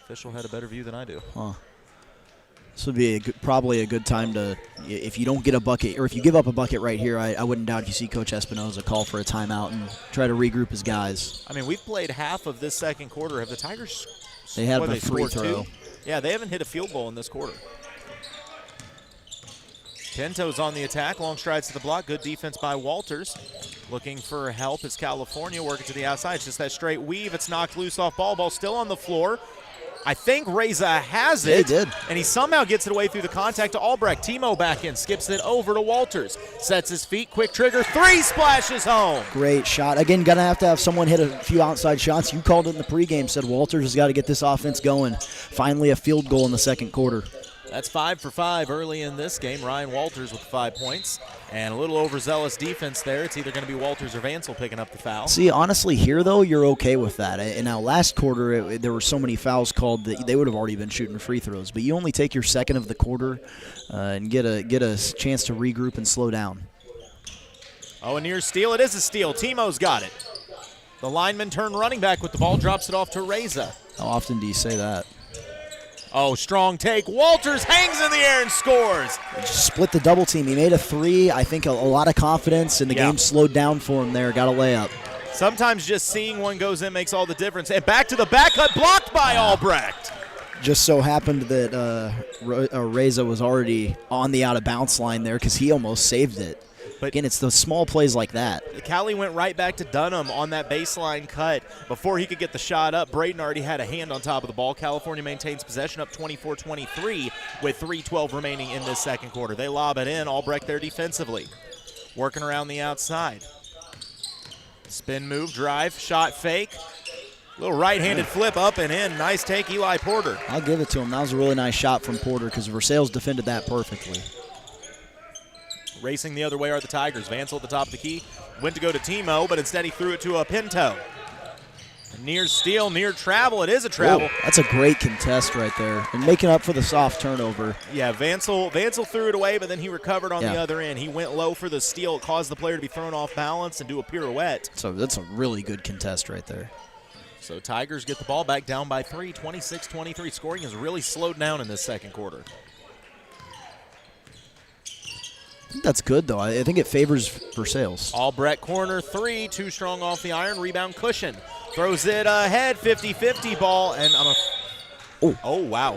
official had a better view than I do. Huh. This would be probably a good time to, if you don't get a bucket, or if you give up a bucket right here, I wouldn't doubt if you see Coach Espinoza call for a timeout and try to regroup his guys. I mean, we've played half of this second quarter. Have the Tigers? They have a free throw. Yeah, they haven't hit a field goal in this quarter. Pinto's on the attack. Long strides to the block. Good defense by Walters. Looking for help is California working to the outside. It's just that straight weave. It's knocked loose off ball. Ball still on the floor. I think Reza has it. He did. And he somehow gets it away through the contact to Albrecht. Timo back in, skips it over to Walters. Sets his feet, quick trigger, three, splashes home. Great shot. Again, going to have someone hit a few outside shots. You called it in the pregame, said Walters has got to get this offense going. Finally a field goal in the second quarter. That's 5 for 5 early in this game. Ryan Walters with 5 points. And a little overzealous defense there. It's either going to be Walters or Vansel picking up the foul. See, honestly, here, though, you're okay with that. And now last quarter, there were so many fouls called that they would have already been shooting free throws. But you only take your second of the quarter and get a chance to regroup and slow down. Oh, a near steal. It is a steal. Timo's got it. The lineman turned running back with the ball, drops it off to Reza. How often do you say that? Oh, strong take. Walters hangs in the air and scores. Split the double team. He made a three. I think a lot of confidence, and the game slowed down for him there. Got a layup. Sometimes just seeing one goes in makes all the difference. And back to the back cut, blocked by Albrecht. Just so happened that Reza was already on the out-of-bounds line there because he almost saved it. But again, it's the small plays like that. Callie went right back to Dunham on that baseline cut. Before he could get the shot up, Braden already had a hand on top of the ball. California maintains possession up 24-23 with 3:12 remaining in this second quarter. They lob it in. Albrecht there defensively. Working around the outside. Spin move, drive, shot fake. Little right-handed flip up and in. Nice take, Eli Porter. I'll give it to him. That was a really nice shot from Porter because Versailles defended that perfectly. Racing the other way are the Tigers. Vansel at the top of the key. Went to go to Timo, but instead he threw it to a Pinto. Near steal, near travel. It is a travel. Whoa, that's a great contest right there. And making up for the soft turnover. Yeah, Vansel threw it away, but then he recovered on the other end. He went low for the steal. It caused the player to be thrown off balance and do a pirouette. So that's a really good contest right there. So Tigers get the ball back down by 3, 26-23. Scoring has really slowed down in this second quarter. I think that's good, though. I think it favors Versailles. Albrecht corner three, too strong off the iron. Rebound Cushion. Throws it ahead, 50-50 ball, and oh, wow.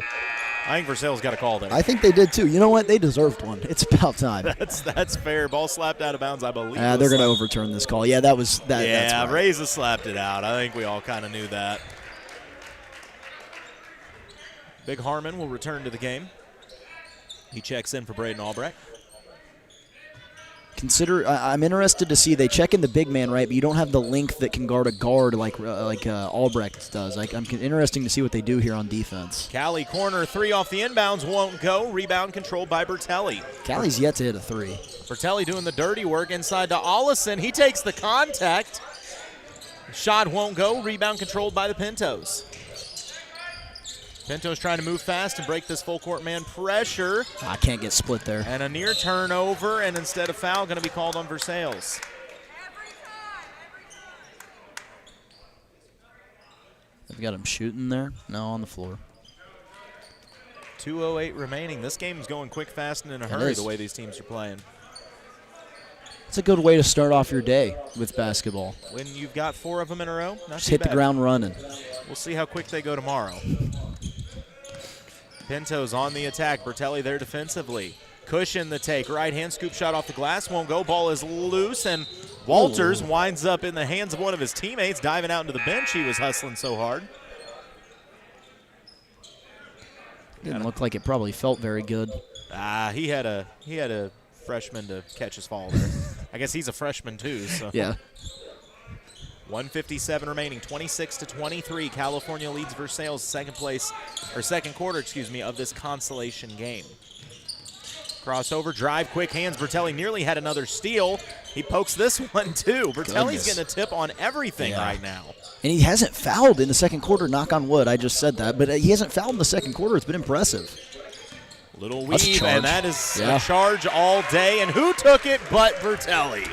I think Versailles got a call there. I think they did, too. You know what? They deserved one. It's about time. That's fair. Ball slapped out of bounds, I believe. They're going to overturn this call. Yeah, that was that. Yeah, that's right. Reza slapped it out. I think we all kind of knew that. Big Harmon will return to the game. He checks in for Braden Albrecht. I'm interested to see, they check in the big man, right, but you don't have the length that can guard a guard like Albrecht does. I'm interesting to see what they do here on defense. Cali corner, 3 off the inbounds, won't go. Rebound controlled by Bertelli. Cali's yet to hit a 3. Bertelli doing the dirty work inside to Ollison. He takes the contact. Shot won't go. Rebound controlled by the Pintos. Pintos trying to move fast and break this full court man pressure. I can't get split there. And a near turnover, and instead of foul, going to be called on Versailles. They've got him shooting there. No, on the floor. 2:08 remaining. This game's going quick, fast, and in a hurry the way these teams are playing. It's a good way to start off your day with basketball. When you've got 4 of them in a row, not just too hit bad. the ground running. We'll see how quick they go tomorrow. Pintos on the attack. Bertelli there defensively. Cushion the take. Right hand scoop shot off the glass. Won't go. Ball is loose, and Walters winds up in the hands of one of his teammates, diving out into the bench. He was hustling so hard. Didn't look like it probably felt very good. He had a freshman to catch his fall there. I guess he's a freshman too. So. Yeah. 1:57 remaining, 26-23. California leads Versailles second quarter, of this consolation game. Crossover, drive, quick hands. Bertelli nearly had another steal. He pokes this one too. Bertelli's getting a tip on everything right now. And he hasn't fouled in the second quarter, knock on wood. I just said that, but he hasn't fouled in the second quarter. It's been impressive. Little weave, and that is a charge all day. And who took it but Bertelli?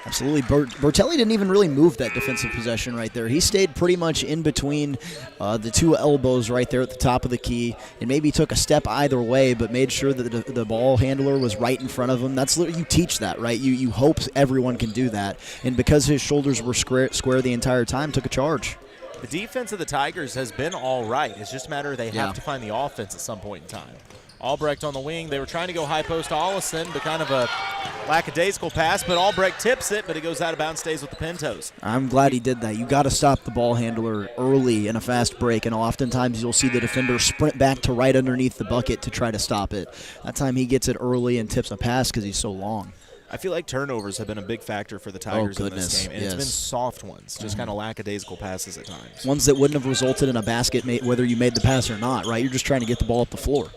Absolutely. Bertelli didn't even really move that defensive possession right there. He stayed pretty much in between the 2 elbows right there at the top of the key, and maybe took a step either way, but made sure that the ball handler was right in front of him. That's you teach that, right? You hope everyone can do that. And because his shoulders were square the entire time, took a charge. The defense of the Tigers has been all right. It's just a matter of they have to find the offense at some point in time. Albrecht on the wing. They were trying to go high post to Ollison, but kind of a lackadaisical pass, but Albrecht tips it, but it goes out of bounds, stays with the Pintos. I'm glad he did that. You got to stop the ball handler early in a fast break, and oftentimes you'll see the defender sprint back to right underneath the bucket to try to stop it. That time he gets it early and tips a pass because he's so long. I feel like turnovers have been a big factor for the Tigers in this game, and it's been soft ones, just kind of lackadaisical passes at times. Ones that wouldn't have resulted in a basket whether you made the pass or not, right? You're just trying to get the ball up the floor.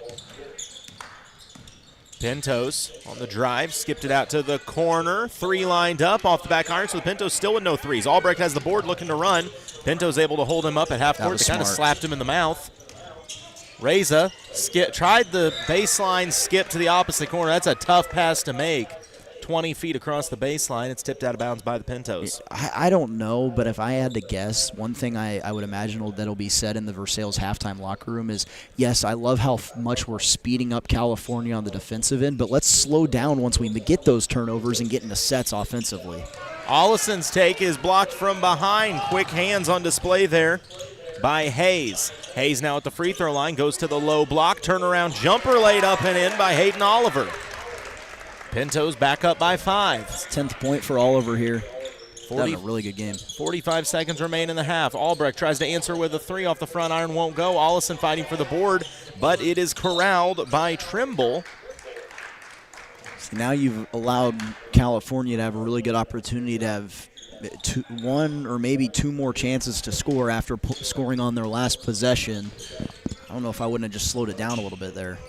Pintos on the drive, skipped it out to the corner. 3 lined up off the back iron, so the Pintos still with no threes. Albrecht has the board looking to run. Pintos able to hold him up at half court. They kind of slapped him in the mouth. Reza tried the baseline skip to the opposite corner. That's a tough pass to make. 20 feet across the baseline. It's tipped out of bounds by the Pintos. I don't know, but if I had to guess, one thing I would imagine that'll be said in the Versailles halftime locker room is, yes, I love how much we're speeding up California on the defensive end, but let's slow down once we get those turnovers and get into sets offensively. Ollison's take is blocked from behind. Quick hands on display there by Hayes. Hayes now at the free throw line, goes to the low block. Turnaround jumper laid up and in by Hayden Oliver. Pintos back up by 5. It's 10th point for Oliver here. Having a really good game. 45 seconds remain in the half. Albrecht tries to answer with a 3 off the front iron, won't go. Ollison fighting for the board, but it is corralled by Trimble. See, now you've allowed California to have a really good opportunity to have 1 or maybe 2 more chances to score after scoring on their last possession. I don't know if I wouldn't have just slowed it down a little bit there.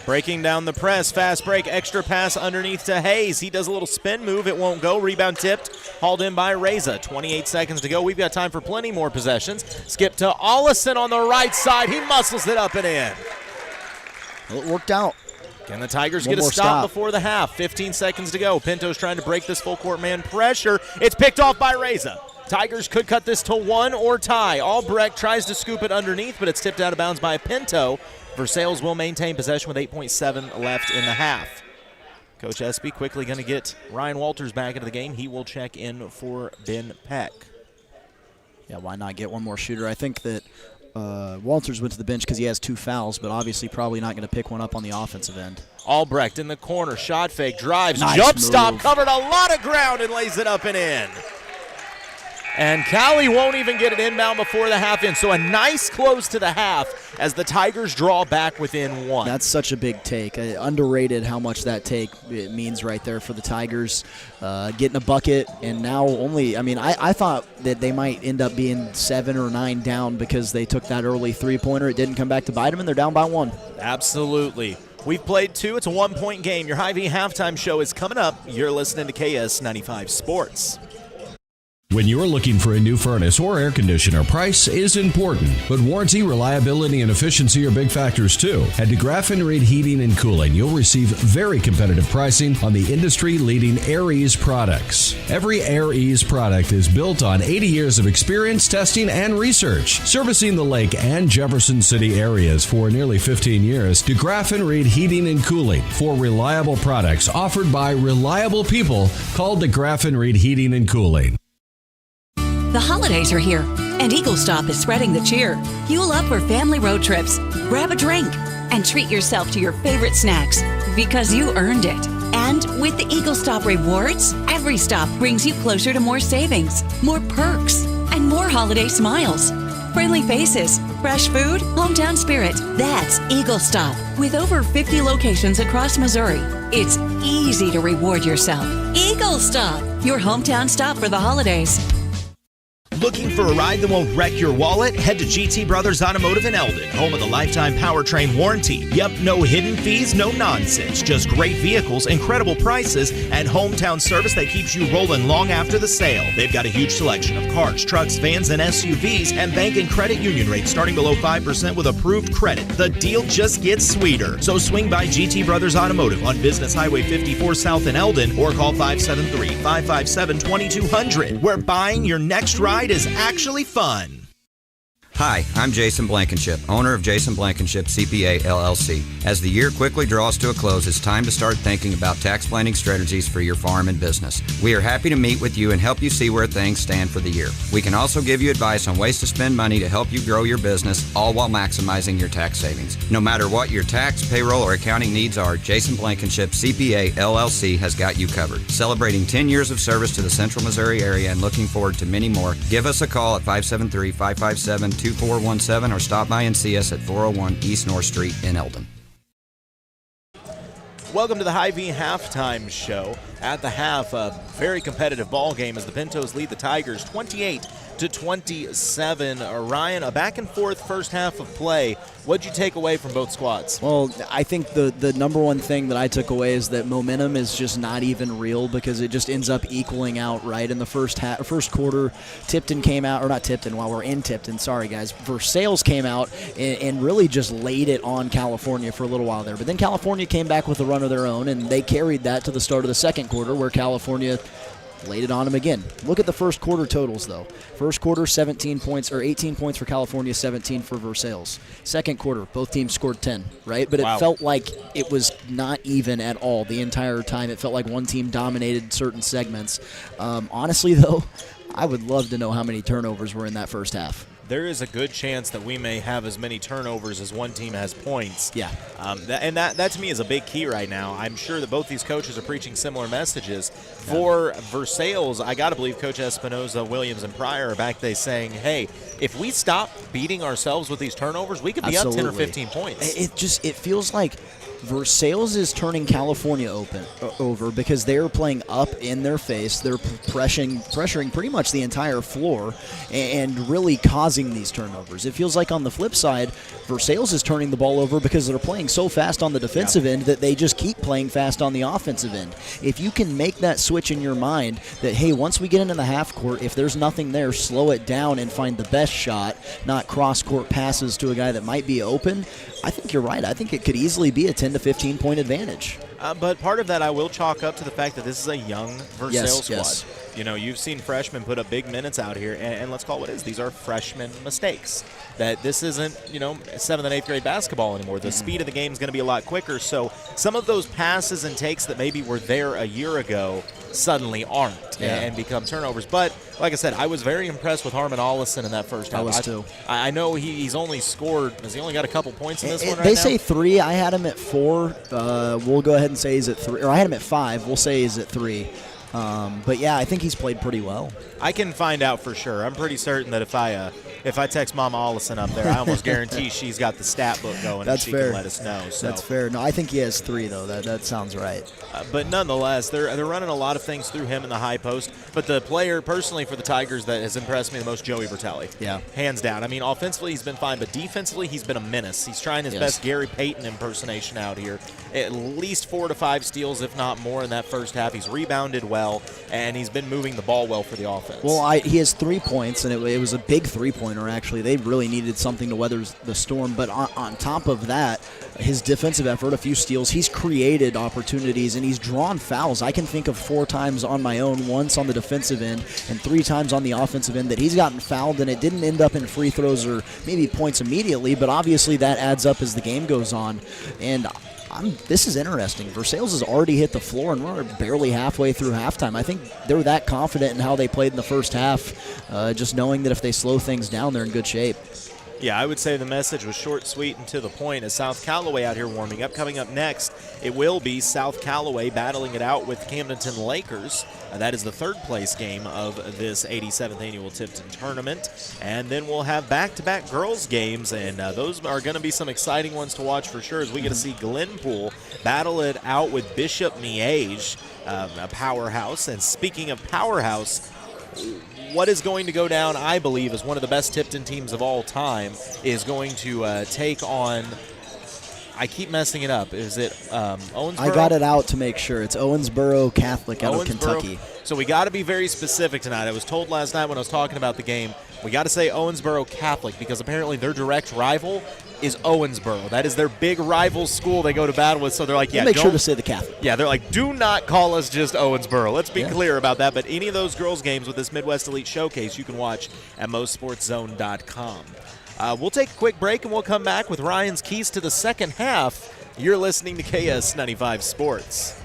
Breaking down the press, fast break, extra pass underneath to Hayes. He does a little spin move, it won't go. Rebound tipped, hauled in by Reza. 28 seconds to go. We've got time for plenty more possessions. Skip to Ollison on the right side. He muscles it up and in. Well, it worked out. Can the Tigers get a stop before the half? 15 seconds to go. Pintos trying to break this full court man pressure. It's picked off by Reza. Tigers could cut this to 1 or tie. Albrecht tries to scoop it underneath, but it's tipped out of bounds by Pinto. Versailles will maintain possession with 8.7 left in the half. Coach Espy quickly going to get Ryan Walters back into the game. He will check in for Ben Peck. Yeah, why not get one more shooter? I think that Walters went to the bench because he has 2 fouls, but obviously probably not going to pick one up on the offensive end. Albrecht in the corner, shot fake, drives, nice jump move. stop, covered a lot of ground and lays it up and in. And Callie won't even get an inbound before the half end. So a nice close to the half as the Tigers draw back within one. That's such a big take. Underrated how much that take it means right there for the Tigers. Getting a bucket, and now I thought that they might end up being 7 or 9 down because they took that early three-pointer. It didn't come back to bite them, and they're down by 1. Absolutely. We've played 2. It's a 1-point game. Your Hy-Vee halftime show is coming up. You're listening to KS95 Sports. When you're looking for a new furnace or air conditioner, price is important, but warranty, reliability, and efficiency are big factors too. At DeGraff & Reed Heating and Cooling, you'll receive very competitive pricing on the industry-leading AirEase products. Every AirEase product is built on 80 years of experience, testing, and research. Servicing the Lake and Jefferson City areas for nearly 15 years, DeGraff & Reed Heating and Cooling for reliable products offered by reliable people called DeGraff & Reed Heating and Cooling. The holidays are here, and Eagle Stop is spreading the cheer. Fuel up for family road trips, grab a drink, and treat yourself to your favorite snacks because you earned it. And with the Eagle Stop rewards, every stop brings you closer to more savings, more perks, and more holiday smiles. Friendly faces, fresh food, hometown spirit. That's Eagle Stop. With over 50 locations across Missouri, it's easy to reward yourself. Eagle Stop, your hometown stop for the holidays. Looking for a ride that won't wreck your wallet? Head to GT Brothers Automotive in Eldon, home of the lifetime powertrain warranty. Yep, no hidden fees, no nonsense. Just great vehicles, incredible prices, and hometown service that keeps you rolling long after the sale. They've got a huge selection of cars, trucks, vans, and SUVs, and bank and credit union rates starting below 5% with approved credit. The deal just gets sweeter. So swing by GT Brothers Automotive on Business Highway 54 South in Eldon, or call 573-557-2200, where buying your next ride is actually fun. Hi, I'm Jason Blankenship, owner of Jason Blankenship CPA LLC. As the year quickly draws to a close, it's time to start thinking about tax planning strategies for your farm and business. We are happy to meet with you and help you see where things stand for the year. We can also give you advice on ways to spend money to help you grow your business, all while maximizing your tax savings. No matter what your tax, payroll, or accounting needs are, Jason Blankenship CPA LLC has got you covered. Celebrating 10 years of service to the Central Missouri area and looking forward to many more, give us a call at 573-557-2417 or stop by and see us at 401 East North Street in Eldon. Welcome to the Hy-Vee halftime show. At the half, a very competitive ball game as the Pintos lead the Tigers 28-27. Ryan, a back and forth first half of play. What'd you take away from both squads? Well, I think the number one thing that I took away is that momentum is just not even real because it just ends up equaling out, right? In the first quarter, Tipton came out, or not Tipton, while we're in Tipton, sorry guys, Versailles came out and really just laid it on California for a little while there. But then California came back with a run of their own, and they carried that to the start of the second quarter where California laid it on them again. Look at the first quarter totals, though. First quarter, 17 points, or 18 points for California, 17 for Versailles. Second quarter, both teams scored 10, right? But it felt like it was not even at all the entire time. It felt like one team dominated certain segments. Honestly, though, I would love to know how many turnovers were in that first half. There is a good chance that we may have as many turnovers as one team has points. Yeah. That to me is a big key right now. I'm sure that both these coaches are preaching similar messages. For Versailles, I got to believe Coach Espinoza, Williams, and Pryor are back there saying, hey, if we stop beating ourselves with these turnovers, we could be up 10 or 15 points. It feels like Versailles is turning California over because they're playing up in their face. They're pressuring pretty much the entire floor and really causing these turnovers. It feels like on the flip side, Versailles is turning the ball over because they're playing so fast on the defensive end that they just keep playing fast on the offensive end. If you can make that switch in your mind that, hey, once we get into the half court, if there's nothing there, slow it down and find the best shot, not cross-court passes to a guy that might be open, I think you're right. I think it could easily be a 10 to 15 point advantage. But part of that I will chalk up to the fact that this is a young Versailles squad. Yes. You know, you've seen freshmen put up big minutes out here, and let's call it what it is. These are freshman mistakes. That this isn't, 7th and 8th grade basketball anymore. The speed of the game is going to be a lot quicker. So some of those passes and takes that maybe were there a year ago suddenly aren't and become turnovers. But like I said, I was very impressed with Harmon Ollison in that first half. I was too. I know he's only scored. Has he only got a couple points in this one right now? They say 3. I had him at 4. We'll go ahead and say he's at 3. Or I had him at 5. We'll say he's at 3. But yeah, I think he's played pretty well. I can find out for sure. I'm pretty certain that if I text Mama Allison up there, I almost guarantee she's got the stat book going and she can let us know. So. That's fair. No, I think he has 3, though. That sounds right. But nonetheless, they're running a lot of things through him in the high post. But the player, personally, for the Tigers that has impressed me the most, Joey Bertelli. Yeah. Hands down. I mean, offensively, he's been fine, but defensively, he's been a menace. He's trying his best Gary Payton impersonation out here. At least 4 to 5 steals, if not more, in that first half. He's rebounded well, and he's been moving the ball well for the offense. Well, he has 3 points, and it was a big three-pointer, actually. They really needed something to weather the storm. But on top of that, his defensive effort, a few steals, he's created opportunities, and he's drawn fouls. I can think of 4 times on my own, once on the defensive end and 3 times on the offensive end, that he's gotten fouled, and it didn't end up in free throws or maybe points immediately, but obviously that adds up as the game goes on. And this is interesting. Versailles has already hit the floor, and we're barely halfway through halftime. I think they're that confident in how they played in the first half, just knowing that if they slow things down, they're in good shape. Yeah, I would say the message was short, sweet, and to the point. As South Callaway out here warming up. Coming up next, it will be South Callaway battling it out with Camdenton Lakers. That is the third-place game of this 87th Annual Tipton Tournament. And then we'll have back-to-back girls games, and those are going to be some exciting ones to watch for sure, as we get to see Glenpool battle it out with Bishop Miege, a powerhouse. And speaking of powerhouse, what is going to go down, I believe, as one of the best Tipton teams of all time, is going to take on, I keep messing it up, is it Owensboro? I got it out to make sure. It's Owensboro Catholic out of Kentucky. So we got to be very specific tonight. I was told last night when I was talking about the game, we got to say Owensboro Catholic, because apparently their direct rival is Owensboro. That is their big rival school they go to battle with, so they're like, yeah, make sure to say the Catholic. Yeah, they're like, do not call us just Owensboro. Let's be clear about that. But any of those girls' games with this Midwest Elite Showcase, you can watch at MoSportsZone.com. We'll take a quick break, and we'll come back with Ryan's keys to the second half. You're listening to KS95 Sports.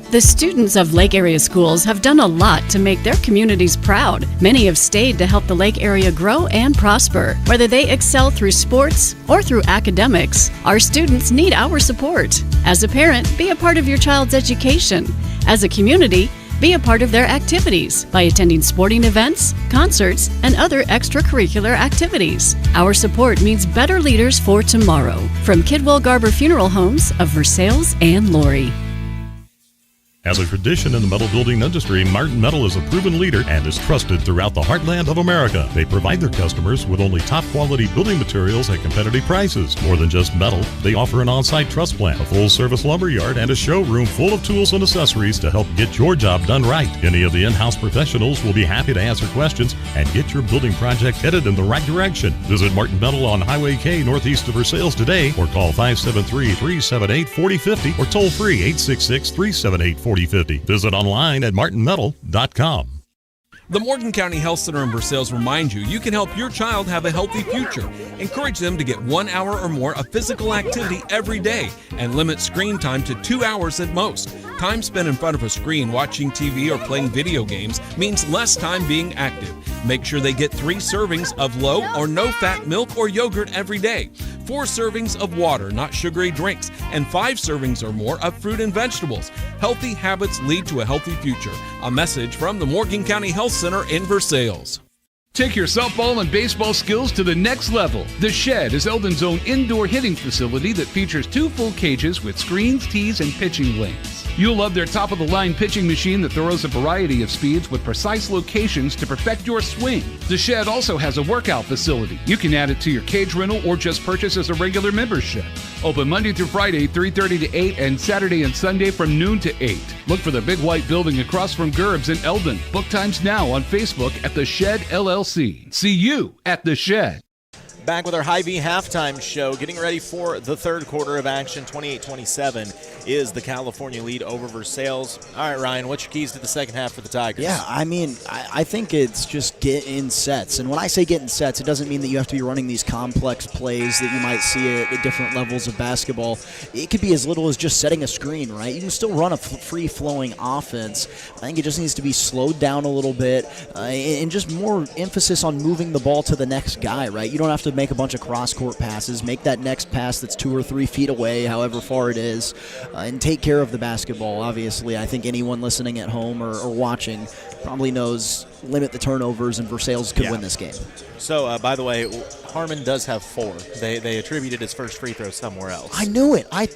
The students of Lake Area schools have done a lot to make their communities proud. Many have stayed to help the Lake Area grow and prosper. Whether they excel through sports or through academics, our students need our support. As a parent, be a part of your child's education. As a community, be a part of their activities by attending sporting events, concerts, and other extracurricular activities. Our support means better leaders for tomorrow. From Kidwell Garber Funeral Homes of Versailles and Laurie. As a tradition in the metal building industry, Martin Metal is a proven leader and is trusted throughout the heartland of America. They provide their customers with only top quality building materials at competitive prices. More than just metal, they offer an on-site truss plant, a full-service lumber yard, and a showroom full of tools and accessories to help get your job done right. Any of the in-house professionals will be happy to answer questions and get your building project headed in the right direction. Visit Martin Metal on Highway K northeast of Versailles today, or call 573-378-4050 or toll free 866-378-4050. Visit online at martinmetal.com. The Morgan County Health Center in Versailles reminds you can help your child have a healthy future. Encourage them to get 1 hour or more of physical activity every day and limit screen time to 2 hours at most. Time spent in front of a screen watching TV or playing video games means less time being active. Make sure they get 3 servings of low or no fat milk or yogurt every day, 4 servings of water, not sugary drinks, and 5 servings or more of fruit and vegetables. Healthy habits lead to a healthy future. A message from the Morgan County Health Center in Versailles. Take your softball and baseball skills to the next level. The Shed is Eldon's own indoor hitting facility that features 2 full cages with screens, tees, and pitching lanes. You'll love their top-of-the-line pitching machine that throws a variety of speeds with precise locations to perfect your swing. The Shed also has a workout facility. You can add it to your cage rental or just purchase as a regular membership. Open Monday through Friday, 3:30 to 8, and Saturday and Sunday from noon to 8. Look for the big white building across from Gerb's in Eldon. Book times now on Facebook at The Shed LLC. See you at The Shed. Back with our Hy-Vee halftime show, getting ready for the third quarter of action. 28-27 is the California lead over Versailles. All right, Ryan, what's your keys to the second half for the Tigers? Yeah, I mean, I think it's just get in sets. And when I say get in sets, it doesn't mean that you have to be running these complex plays that you might see at different levels of basketball. It could be as little as just setting a screen, right? You can still run a free-flowing offense. I think it just needs to be slowed down a little bit and just more emphasis on moving the ball to the next guy, right? You don't have to make a bunch of cross-court passes, make that next pass that's 2 or 3 feet away, however far it is, and take care of the basketball. Obviously, I think anyone listening at home or watching probably knows limit the turnovers, and Versailles could win this game. So, by the way, Harmon does have 4. They attributed his first free throw somewhere else. I knew it. I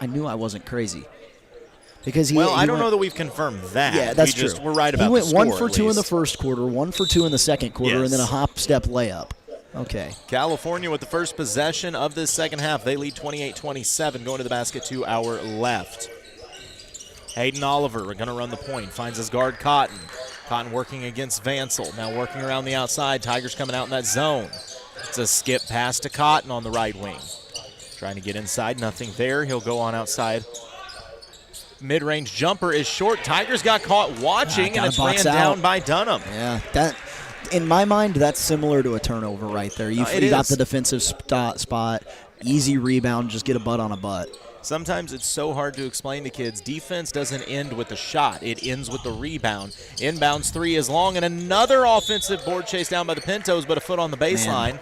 knew I wasn't crazy. Because I don't know that we've confirmed that. Yeah, that's true. We're right about he went the score, 1 for 2 in the first quarter, 1 for 2 in the second quarter, and then a hop-step layup. Okay. California with the first possession of this second half. They lead 28-27, going to the basket to our left. Hayden Oliver, we're going to run the point, finds his guard Cotton. Cotton working against Vansel, now working around the outside. Tigers coming out in that zone. It's a skip pass to Cotton on the right wing. Trying to get inside, nothing there. He'll go on outside. Mid-range jumper is short. Tigers got caught watching, and it's ran down by Dunham. Yeah, that, in my mind, that's similar to a turnover right there. You got the defensive spot, easy rebound, just get a butt on a butt. Sometimes it's so hard to explain to kids. Defense doesn't end with the shot. It ends with the rebound. Inbounds 3 is long, and another offensive board chase down by the Pintos, but a foot on the baseline. Man,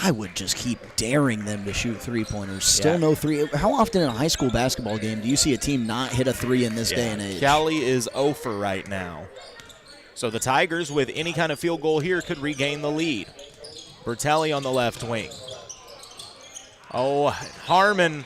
I would just keep daring them to shoot three-pointers. Still no 3. How often in a high school basketball game do you see a team not hit a 3 in this day and age? Cali is 0 for right now. So the Tigers, with any kind of field goal here, could regain the lead. Bertelli on the left wing. Oh, Harmon,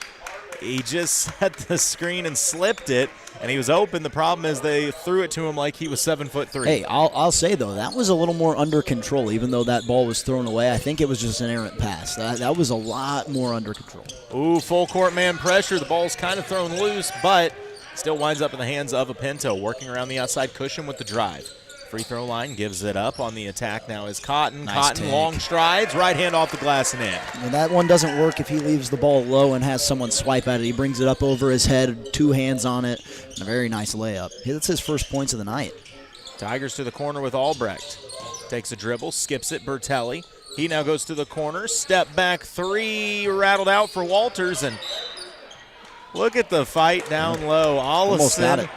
he just set the screen and slipped it, and he was open. The problem is they threw it to him like he was 7'3". Hey, I'll say, though, that was a little more under control, even though that ball was thrown away. I think it was just an errant pass. That was a lot more under control. Ooh, full court man pressure. The ball's kind of thrown loose, but still winds up in the hands of a Pinto, working around the outside cushion with the drive. Free throw line, gives it up. On the attack now is Cotton. Nice Cotton, take. long strides, right hand off the glass and in. And that one doesn't work if he leaves the ball low and has someone swipe at it. He brings it up over his head, 2 hands on it, and a very nice layup. That's his first points of the night. Tigers to the corner with Albrecht. Takes a dribble, skips it, Bertelli. He now goes to the corner, step back 3, rattled out for Walters, and look at the fight down low. Almost got it.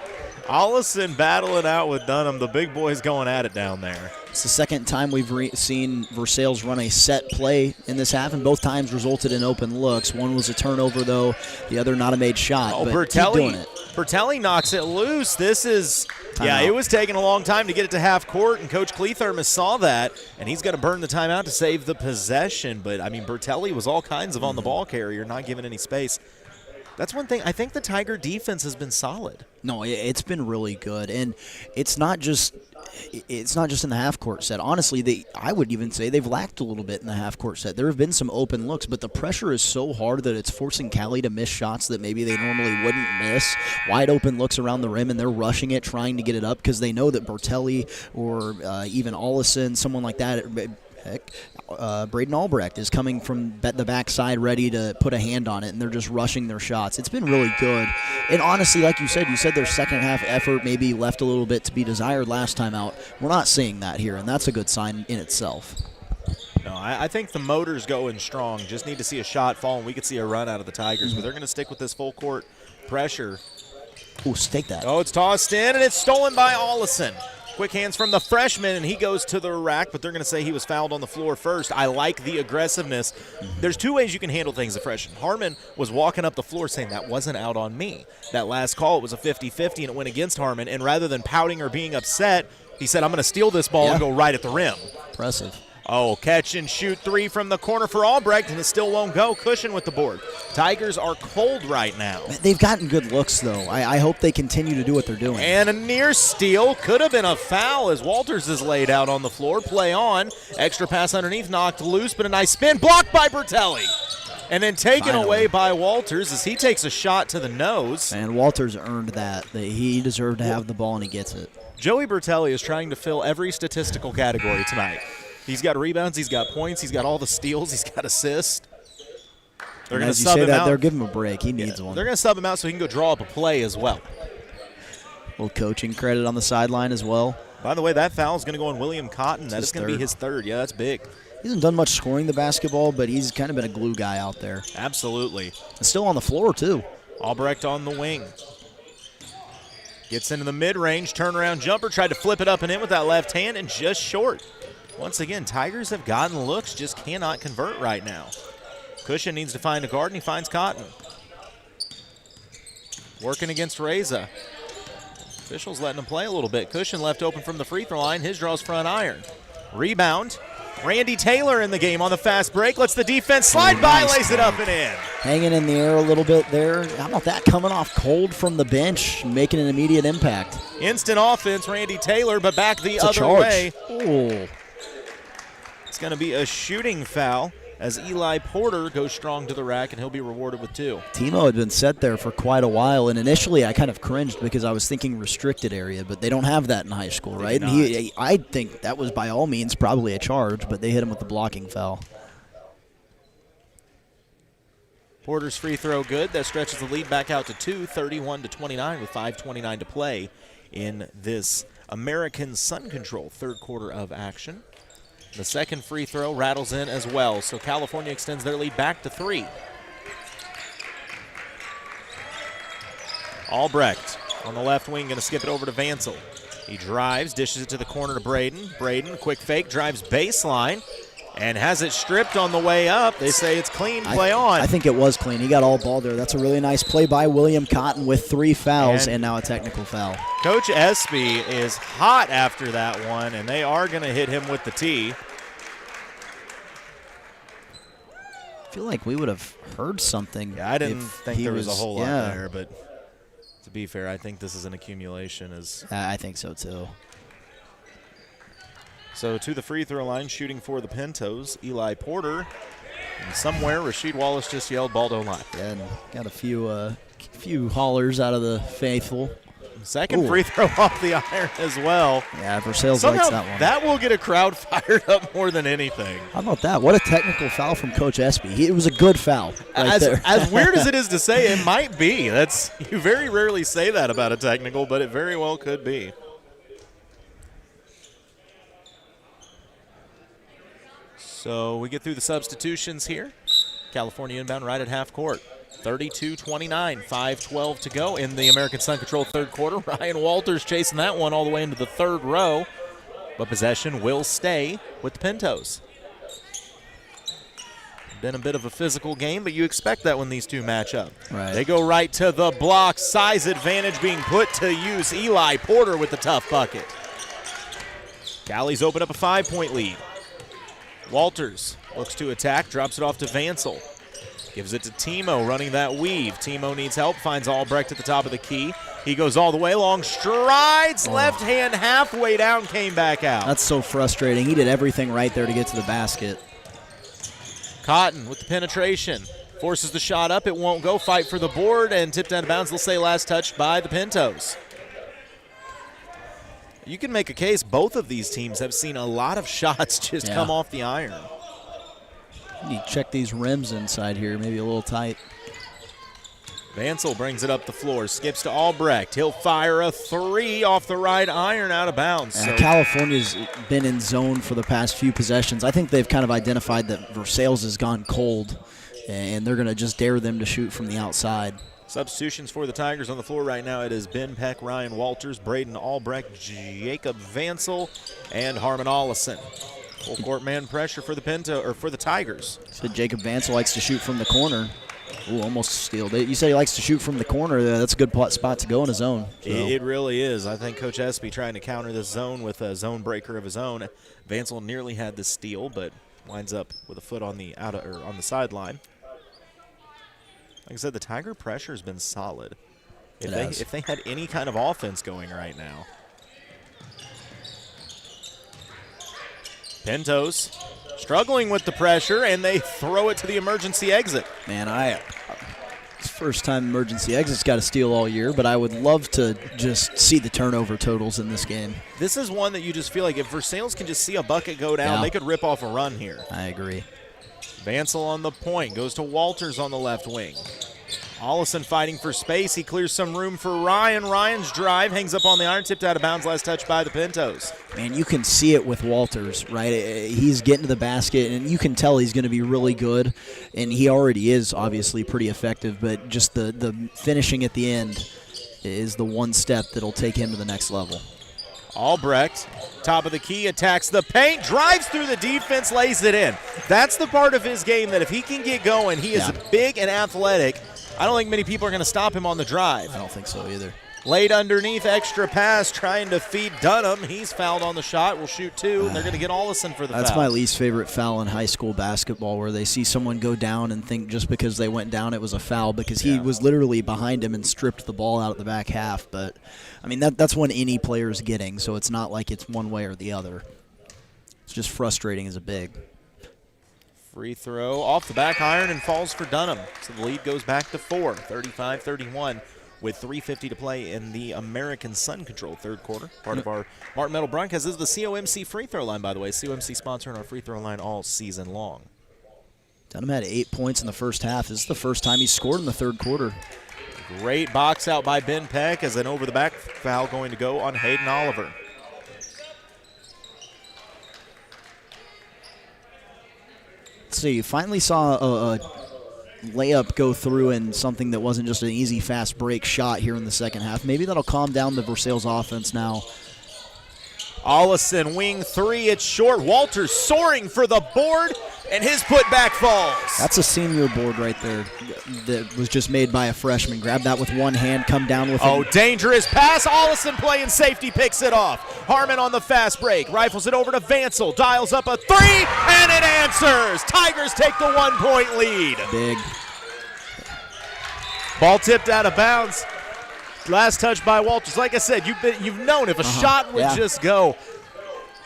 Allison battling out with Dunham. The big boys going at it down there. It's the second time we've seen Versailles run a set play in this half, and both times resulted in open looks. One was a turnover, though. The other not a made shot. Oh, but Bertelli, keep doing it. Bertelli knocks it loose. This is, it was taking a long time to get it to half court, and Coach Cleathermus saw that, and he's going to burn the timeout to save the possession. But, I mean, Bertelli was all kinds of on the ball carrier, not giving any space. That's one thing. I think the Tiger defense has been solid. No, it's been really good, and it's not just in the half-court set. Honestly, I would even say they've lacked a little bit in the half-court set. There have been some open looks, but the pressure is so hard that it's forcing Cali to miss shots that maybe they normally wouldn't miss. Wide open looks around the rim, and they're rushing it, trying to get it up because they know that Bertelli or even Allison, someone like that, Braden Albrecht is coming from the backside ready to put a hand on it, and they're just rushing their shots. It's been really good. And honestly, like you said their second half effort maybe left a little bit to be desired last time out. We're not seeing that here, and that's a good sign in itself. No, I think the motor's going strong. Just need to see a shot fall, and we could see a run out of the Tigers. But they're going to stick with this full court pressure. Ooh, take that. Oh, it's tossed in, and it's stolen by Allison. Quick hands from the freshman, and he goes to the rack, but they're going to say he was fouled on the floor first. I like the aggressiveness. There's 2 ways you can handle things as a freshman. Harmon was walking up the floor saying, that wasn't out on me. That last call, it was a 50-50, and it went against Harmon. And rather than pouting or being upset, he said, I'm going to steal this ball and go right at the rim. Impressive. Oh, catch and shoot 3 from the corner for Albrecht, and it still won't go. Cushion with the board. Tigers are cold right now. They've gotten good looks, though. I hope they continue to do what they're doing. And a near steal. Could have been a foul as Walters is laid out on the floor. Play on. Extra pass underneath, knocked loose, but a nice spin. Blocked by Bertelli. And then taken away by Walters as he takes a shot to the nose. And Walters earned that. He deserved to have the ball, and he gets it. Joey Bertelli is trying to fill every statistical category tonight. He's got rebounds, he's got points, he's got all the steals, he's got assists. They're going to sub him out. They're giving him a break. He needs one. They're going to sub him out so he can go draw up a play as well. A little coaching credit on the sideline as well. By the way, that foul is going to go on William Cotton. That is going to be his third. Yeah, that's big. He hasn't done much scoring the basketball, but he's kind of been a glue guy out there. Absolutely. And still on the floor, too. Albrecht on the wing. Gets into the mid-range, turnaround jumper, tried to flip it up and in with that left hand, and just short. Once again, Tigers have gotten looks, just cannot convert right now. Cushion needs to find a guard, and he finds Cotton. Working against Reza. Officials letting him play a little bit. Cushion left open from the free throw line. His draws front iron. Rebound. Randy Taylor in the game on the fast break. Lets the defense slide by, lays it up and in. Hanging in the air a little bit there. How about that, coming off cold from the bench, making an immediate impact. Instant offense, Randy Taylor, but back the other way. Oh. It's going to be a shooting foul as Eli Porter goes strong to the rack, and he'll be rewarded with 2. Timo had been set there for quite a while, and initially I kind of cringed because I was thinking restricted area, but they don't have that in high school, right? And I think that was by all means probably a charge, but they hit him with the blocking foul. Porter's free throw good. That stretches the lead back out to 2, 31-29 with 5:29 to play in this American Sun Control third quarter of action. The second free throw rattles in as well, so California extends their lead back to 3. Albrecht on the left wing, going to skip it over to Vansel. He drives, dishes it to the corner to Braden. Braden, quick fake, drives baseline, and has it stripped on the way up. They say it's clean, play on. I think it was clean. He got all ball there. That's a really nice play by William Cotton with 3 fouls and now a technical foul. Coach Espy is hot after that one, and they are going to hit him with the tee. I feel like we would have heard something. Yeah, I didn't think there was a whole lot yeah. there, but to be fair, I think this is an accumulation. I think so too. So to the free throw line, shooting for the Pintos, Eli Porter. And somewhere, Rasheed Wallace just yelled, ball don't lie. Yeah, and got a few hollers out of the faithful. Second free throw off the iron as well. Yeah, Versailles Somehow likes that one. That will get a crowd fired up more than anything. How about that? What a technical foul from Coach Espy. It was a good foul right there. As weird as it is to say, it might be. You very rarely say that about a technical, but it very well could be. So we get through the substitutions here. California inbound right at half court. 32-29, 5:12 to go in the American Sun Control third quarter. Ryan Walters chasing that one all the way into the third row, but possession will stay with the Pintos. Been a bit of a physical game, but you expect that when these two match up. Right. They go right to the block. Size advantage being put to use. Eli Porter with the tough bucket. Callies open up a 5-point lead. Walters looks to attack, drops it off to Vansel. Gives it to Timo, running that weave. Timo needs help, finds Albrecht at the top of the key. He goes all the way, long strides, left hand halfway down, came back out. That's so frustrating. He did everything right there to get to the basket. Cotton with the penetration. Forces the shot up, it won't go. Fight for the board, and tipped out of bounds. They'll say last touched by the Pintos. You can make a case both of these teams have seen a lot of shots just come off the iron. You check these rims inside here, maybe a little tight. Vansel brings it up the floor, skips to Albrecht. He'll fire a 3 off the right iron out of bounds. So California's been in zone for the past few possessions. I think they've kind of identified that Versailles has gone cold, and they're going to just dare them to shoot from the outside. Substitutions for the Tigers on the floor right now. It is Ben Peck, Ryan Walters, Braden Albrecht, Jacob Vansel, and Harmon Ollison. Full court man pressure for the Tigers. Said Jacob Vansel likes to shoot from the corner. Ooh, almost stealed it. You say he likes to shoot from the corner. That's a good spot to go in a zone. So. It really is. I think Coach Espy trying to counter this zone with a zone breaker of his own. Vansel nearly had the steal, but winds up with a foot on the on the sideline. Like I said, the Tiger pressure has been solid. If they had any kind of offense going right now. Pintos struggling with the pressure, and they throw it to the emergency exit. Man, it's the first time emergency exit's got a steal all year, but I would love to just see the turnover totals in this game. This is one that you just feel like if Versailles can just see a bucket go down, they could rip off a run here. I agree. Vansel on the point, goes to Walters on the left wing. Ollison fighting for space. He clears some room for Ryan. Ryan's drive hangs up on the iron, tipped out of bounds, last touch by the Pintos. Man, you can see it with Walters, right? He's getting to the basket, and you can tell he's going to be really good, and he already is obviously pretty effective, but just the finishing at the end is the one step that'll take him to the next level. Albrecht, top of the key, attacks the paint, drives through the defense, lays it in. That's the part of his game that if he can get going, he is big and athletic. I don't think many people are going to stop him on the drive. I don't think so either. Laid underneath, extra pass, trying to feed Dunham. He's fouled on the shot. Will shoot two, and they're going to get Ollison for the foul. That's my least favorite foul in high school basketball, where they see someone go down and think just because they went down it was a foul, because he was literally behind him and stripped the ball out of the back half. But, I mean, that's one any player's getting, so it's not like it's one way or the other. It's just frustrating as a big. Free throw off the back iron and falls for Dunham. So the lead goes back to 4, 35-31. With 3:50 to play in the American Sun-controlled third quarter. Part of our Martin Metal broadcast is the COMC free throw line, by the way. COMC sponsoring our free throw line all season long. Dunham had 8 points in the first half. This is the first time he scored in the third quarter. Great box out by Ben Peck as an over-the-back foul going to go on Hayden Oliver. So you finally saw a layup go through and something that wasn't just an easy fast break shot here in the second half. Maybe that'll calm down the Versailles offense now. Ollison, wing three, it's short. Walters soaring for the board, and his putback falls. That's a senior board right there that was just made by a freshman. Grab that with one hand, come down with it. Oh, dangerous pass. Ollison playing safety, picks it off. Harmon on the fast break, rifles it over to Vansel, dials up a three, and it answers. Tigers take the 1 point lead. Big. Ball tipped out of bounds. Last touch by Walters. Like I said, you've known if a shot would just go.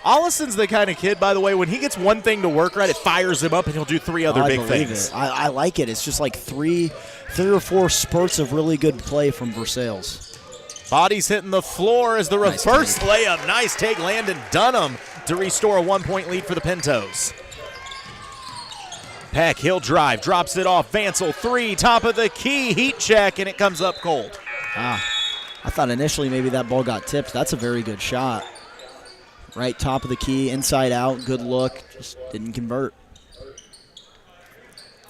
Ollison's the kind of kid, by the way, when he gets one thing to work right, it fires him up and he'll do three other big things. I like it. It's just like three or four spurts of really good play from Versailles. Bodies hitting the floor as the reverse layup. Nice take, Landon Dunham to restore a 1 point lead for the Pintos. Peck, he'll drive, drops it off. Vansel, three, top of the key, heat check, and it comes up cold. I thought initially maybe that ball got tipped. That's a very good shot. Right top of the key, inside out, good look, just didn't convert.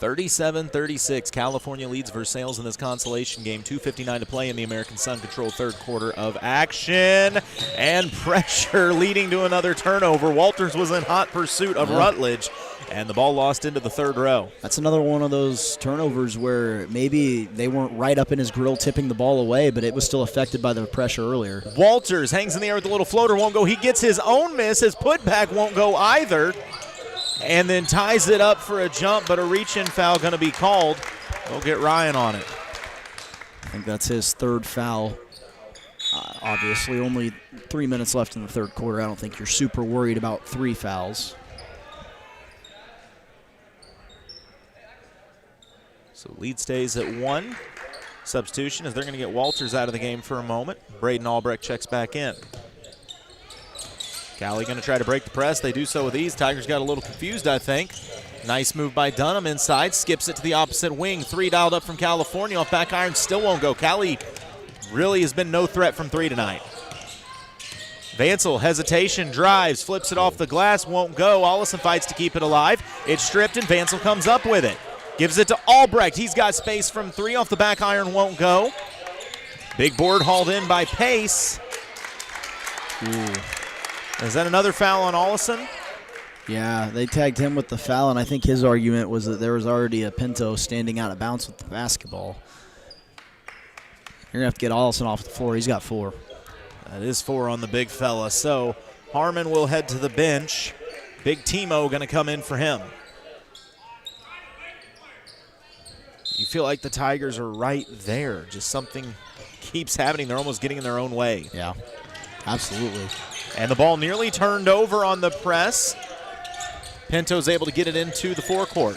37-36, California leads Versailles in this consolation game. 2:59 to play in the American Sun-controlled third quarter of action. And pressure leading to another turnover. Walters was in hot pursuit of Rutledge, and the ball lost into the third row. That's another one of those turnovers where maybe they weren't right up in his grill tipping the ball away, but it was still affected by the pressure earlier. Walters hangs in the air with the little floater, won't go. He gets his own miss. His putback won't go either. And then ties it up for a jump, but a reach-in foul going to be called. We'll get Ryan on it. I think that's his third foul. Obviously, only 3 minutes left in the third quarter. I don't think you're super worried about 3 fouls. So lead stays at 1. Substitution as they're going to get Walters out of the game for a moment. Braden Albrecht checks back in. Cali going to try to break the press. They do so with ease. Tigers got a little confused, I think. Nice move by Dunham inside. Skips it to the opposite wing. Three dialed up from California. Off back iron. Still won't go. Cali really has been no threat from three tonight. Vansel, hesitation, drives, flips it off the glass. Won't go. Ollison fights to keep it alive. It's stripped, and Vansel comes up with it. Gives it to Albrecht. He's got space from three. Off the back iron. Won't go. Big board hauled in by Pace. Ooh. Is that another foul on Ollison? Yeah, they tagged him with the foul, and I think his argument was that there was already a Pinto standing out of bounds with the basketball. You're going to have to get Ollison off the floor. He's got 4. That is 4 on the big fella. So Harmon will head to the bench. Big Timo going to come in for him. You feel like the Tigers are right there. Just something keeps happening. They're almost getting in their own way. Yeah, absolutely. And the ball nearly turned over on the press. Pinto's able to get it into the forecourt.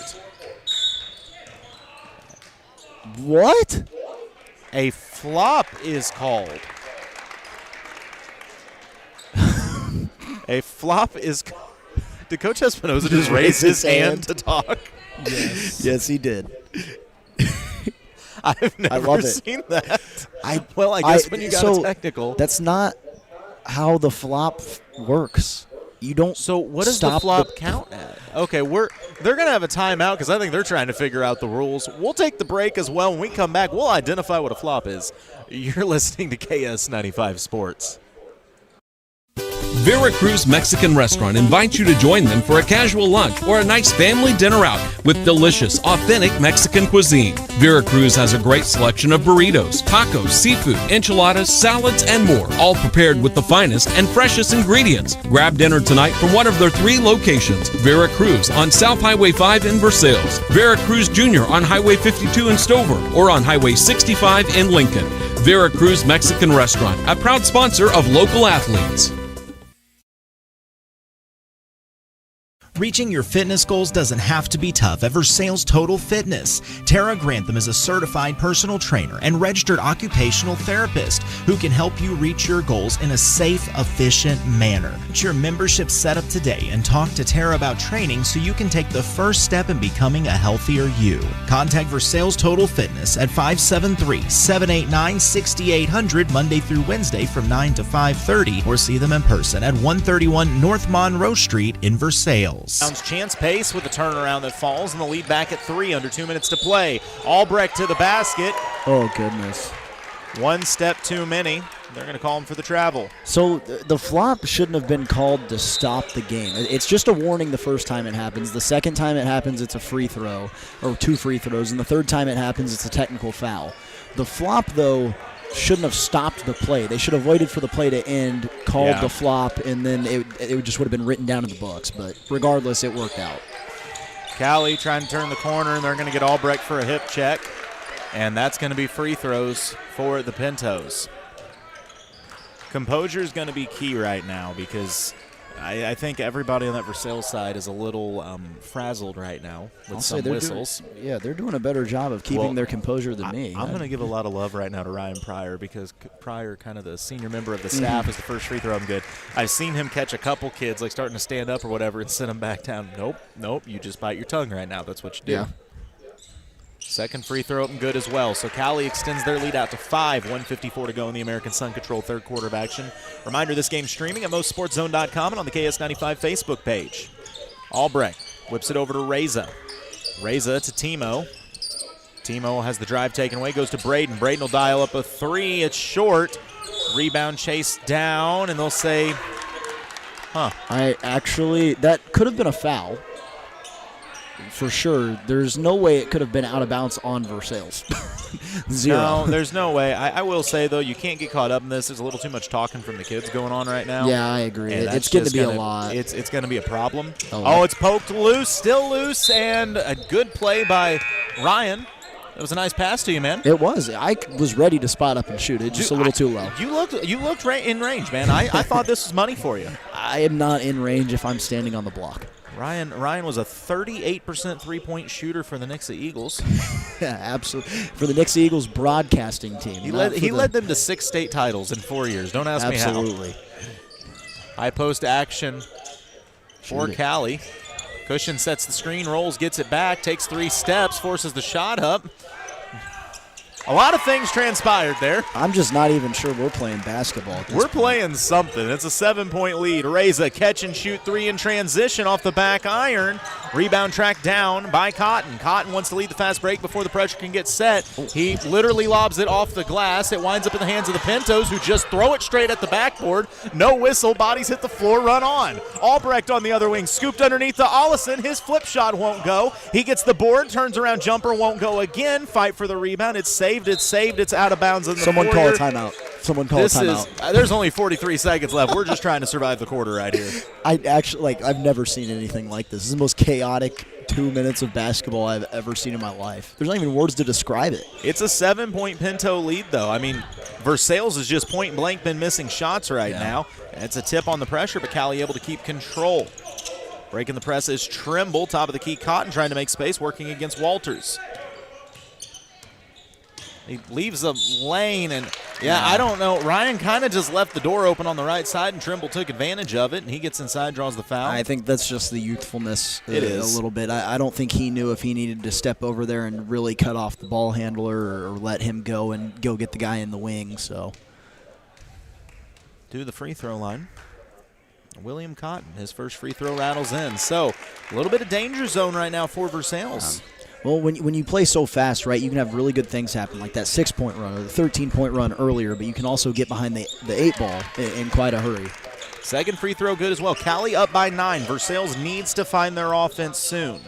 What? A flop is called. A flop is. Did Coach Espinoza just raise his hand to talk? Yes. Yes, he did. I've never seen that. I guess when you got a technical. That's not how the flop works. You don't. So what does the flop count at? Okay, they're going to have a timeout because I think they're trying to figure out the rules. We'll take the break as well. When we come back, we'll identify what a flop is. You're listening to KS95 Sports. Veracruz Mexican Restaurant invites you to join them for a casual lunch or a nice family dinner out with delicious, authentic Mexican cuisine. Veracruz has a great selection of burritos, tacos, seafood, enchiladas, salads, and more, all prepared with the finest and freshest ingredients. Grab dinner tonight from one of their 3 locations: Veracruz on South Highway 5 in Versailles, Veracruz Jr. on Highway 52 in Stover, or on Highway 65 in Lincoln. Veracruz Mexican Restaurant, a proud sponsor of local athletes. Reaching your fitness goals doesn't have to be tough at Versailles Total Fitness. Tara Grantham is a certified personal trainer and registered occupational therapist who can help you reach your goals in a safe, efficient manner. Get your membership set up today and talk to Tara about training so you can take the first step in becoming a healthier you. Contact Versailles Total Fitness at 573-789-6800 Monday through Wednesday from 9 to 5:30, or see them in person at 131 North Monroe Street in Versailles. Chance Pace with a turnaround that falls, and the lead back at 3 under 2 minutes to play. Albrecht to the basket. Oh, goodness. One step too many. They're going to call him for the travel. So the flop shouldn't have been called to stop the game. It's just a warning the first time it happens. The second time it happens, it's a free throw, or 2 free throws. And the third time it happens, it's a technical foul. The flop, though, shouldn't have stopped the play. They should have waited for the play to end, called the flop, and then it just would have been written down in the books. But regardless, it worked out. Callie trying to turn the corner, and they're going to get Albrecht for a hip check. And that's going to be free throws for the Pintos. Composure is going to be key right now, because I think everybody on that Versailles side is a little frazzled right now with some whistles. They're doing a better job of keeping their composure than me. I'm going to give a lot of love right now to Ryan Pryor, because Pryor, kind of the senior member of the staff, is the first free throw. I'm good. I've seen him catch a couple kids like starting to stand up or whatever and send them back down. Nope, you just bite your tongue right now. That's what you do. Yeah. Second free throw up and good as well. So Cali extends their lead out to 5. 1:54 to go in the American Sun Control third quarter of action. Reminder, this game streaming at MoSportsZone.com and on the KS95 Facebook page. Albrecht whips it over to Reza. Reza to Timo. Timo has the drive taken away, goes to Braden. Braden will dial up a 3. It's short. Rebound chase down, and they'll say, that could have been a foul. For sure. There's no way it could have been out of bounds on Versailles. 0. No, there's no way. I will say, though, you can't get caught up in this. There's a little too much talking from the kids going on right now. Yeah, I agree. It's going to be a lot. It's going to be a problem. It's poked loose, still loose, and a good play by Ryan. It was a nice pass to you, man. It was. I was ready to spot up and shoot it, just a little too low. You looked right in range, man. I thought this was money for you. I am not in range if I'm standing on the block. Ryan was a 38% three-point shooter for the Nixa Eagles. Yeah, absolutely. For the Nixa Eagles broadcasting team. He led them to 6 state titles in 4 years. Don't ask me how. Absolutely. High post action for Cali. Cushion sets the screen, rolls, gets it back, takes 3 steps, forces the shot up. A lot of things transpired there. I'm just not even sure we're playing basketball at this point. Playing something. It's a 7-point lead. Reza catch and shoot 3 in transition off the back iron. Rebound tracked down by Cotton. Cotton wants to lead the fast break before the pressure can get set. He literally lobs it off the glass. It winds up in the hands of the Pintos, who just throw it straight at the backboard. No whistle. Bodies hit the floor. Run on. Albrecht on the other wing. Scooped underneath to Ollison. His flip shot won't go. He gets the board. Turns around. Jumper won't go again. Fight for the rebound. It's saved. It's saved. It's out of bounds in the Someone call a timeout. Someone call a timeout. There's only 43 seconds left. We're just trying to survive the quarter right here. I've never seen anything like this. This is the most chaotic 2 minutes of basketball I've ever seen in my life. There's not even words to describe it. It's a 7-point Pinto lead, though. I mean, Versailles has just point blank been missing shots right now. It's a tip on the pressure, but Cali able to keep control. Breaking the press is Trimble. Top of the key, Cotton trying to make space, working against Walters. He leaves a lane, and I don't know. Ryan kind of just left the door open on the right side, and Trimble took advantage of it, and he gets inside, draws the foul. I think that's just the youthfulness a little bit. I don't think he knew if he needed to step over there and really cut off the ball handler or let him go and go get the guy in the wing. So, to the free throw line, William Cotton. His first free throw rattles in. So, a little bit of danger zone right now for Versailles. Well, when you play so fast, right, you can have really good things happen, like that 6-point run or the 13-point run earlier, but you can also get behind the 8 ball in quite a hurry. Second free throw good as well. Cali up by 9. Versailles needs to find their offense soon.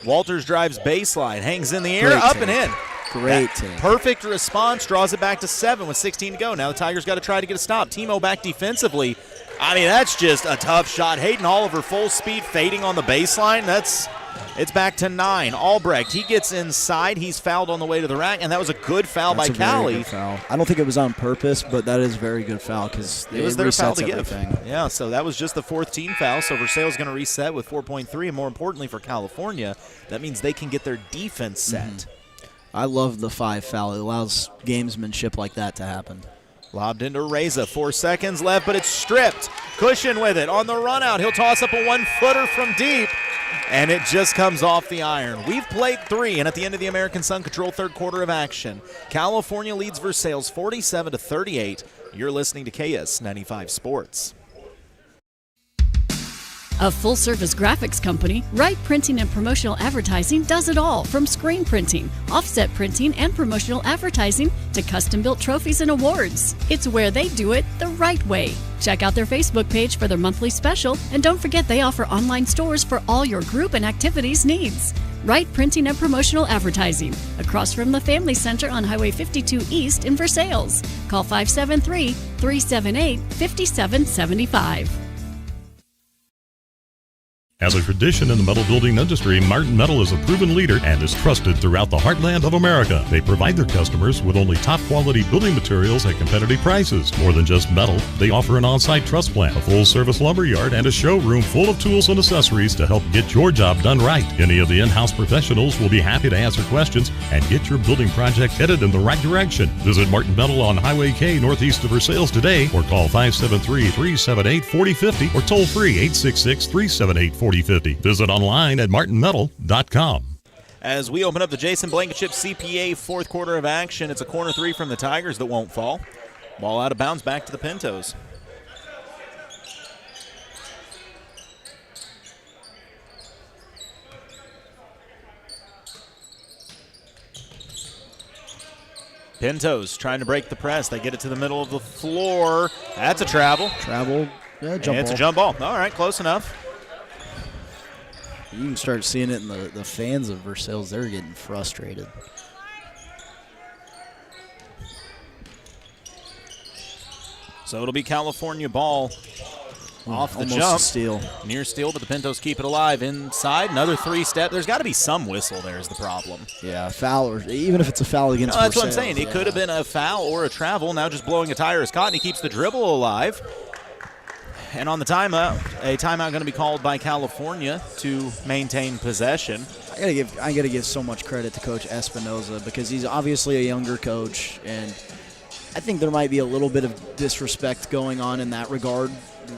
Walters drives baseline, hangs in the air, Great up take. and in. Great take. Perfect response, draws it back to 7 with 16 to go. Now the Tigers got to try to get a stop. Timo back defensively. I mean, that's just a tough shot. Hayden Oliver full speed fading on the baseline. It's back to 9. Albrecht, he gets inside. He's fouled on the way to the rack, and that was a good foul by Cali. Very good foul. I don't think it was on purpose, but that is a very good foul because it was their foul to everything. give. Yeah, so that was just the 4th team foul. So Versailles is going to reset with 4.3, and more importantly for California, that means they can get their defense set. I love the 5 foul. It allows gamesmanship like that to happen. Lobbed into Reza. 4 seconds left, but it's stripped. Cushion with it on the run out. He'll toss up a 1-footer from deep, and it just comes off the iron. We've played 3, and at the end of the American Sun Control third quarter of action, California leads Versailles 47-38. You're listening to KS95 Sports. A full-service graphics company, Wright Printing and Promotional Advertising does it all, from screen printing, offset printing, and promotional advertising to custom-built trophies and awards. It's where they do it the right way. Check out their Facebook page for their monthly special, and don't forget they offer online stores for all your group and activities needs. Wright Printing and Promotional Advertising, across from the Family Center on Highway 52 East in Versailles. Call 573-378-5775. As a tradition in the metal building industry, Martin Metal is a proven leader and is trusted throughout the heartland of America. They provide their customers with only top quality building materials at competitive prices. More than just metal, they offer an on-site truss plant, a full-service lumber yard, and a showroom full of tools and accessories to help get your job done right. Any of the in-house professionals will be happy to answer questions and get your building project headed in the right direction. Visit Martin Metal on Highway K northeast of Versailles today, or call 573-378-4050 or toll free 866-378-4050. Visit online at martinmetal.com. As we open up the Jason Blankenship CPA fourth quarter of action, it's a corner 3 from the Tigers that won't fall. Ball out of bounds back to the Pintos. Pintos trying to break the press. They get it to the middle of the floor. That's a travel. Yeah, jump It's ball. a jump ball. All right, close enough. You can start seeing it in the fans of Versailles. They're getting frustrated. So it'll be California ball off the Almost jump. a steal. Near steal, but the Pintos keep it alive. Inside, another 3-step. There's got to be some whistle there is the problem. Yeah, foul, or even if it's a foul against No, that's what I'm Versailles, saying. It could have been a foul or a travel. Now just blowing a tire is caught, and he keeps the dribble alive. And on the timeout, a timeout going to be called by California to maintain possession. I gotta give so much credit to Coach Espinoza because he's obviously a younger coach, and I think there might be a little bit of disrespect going on in that regard.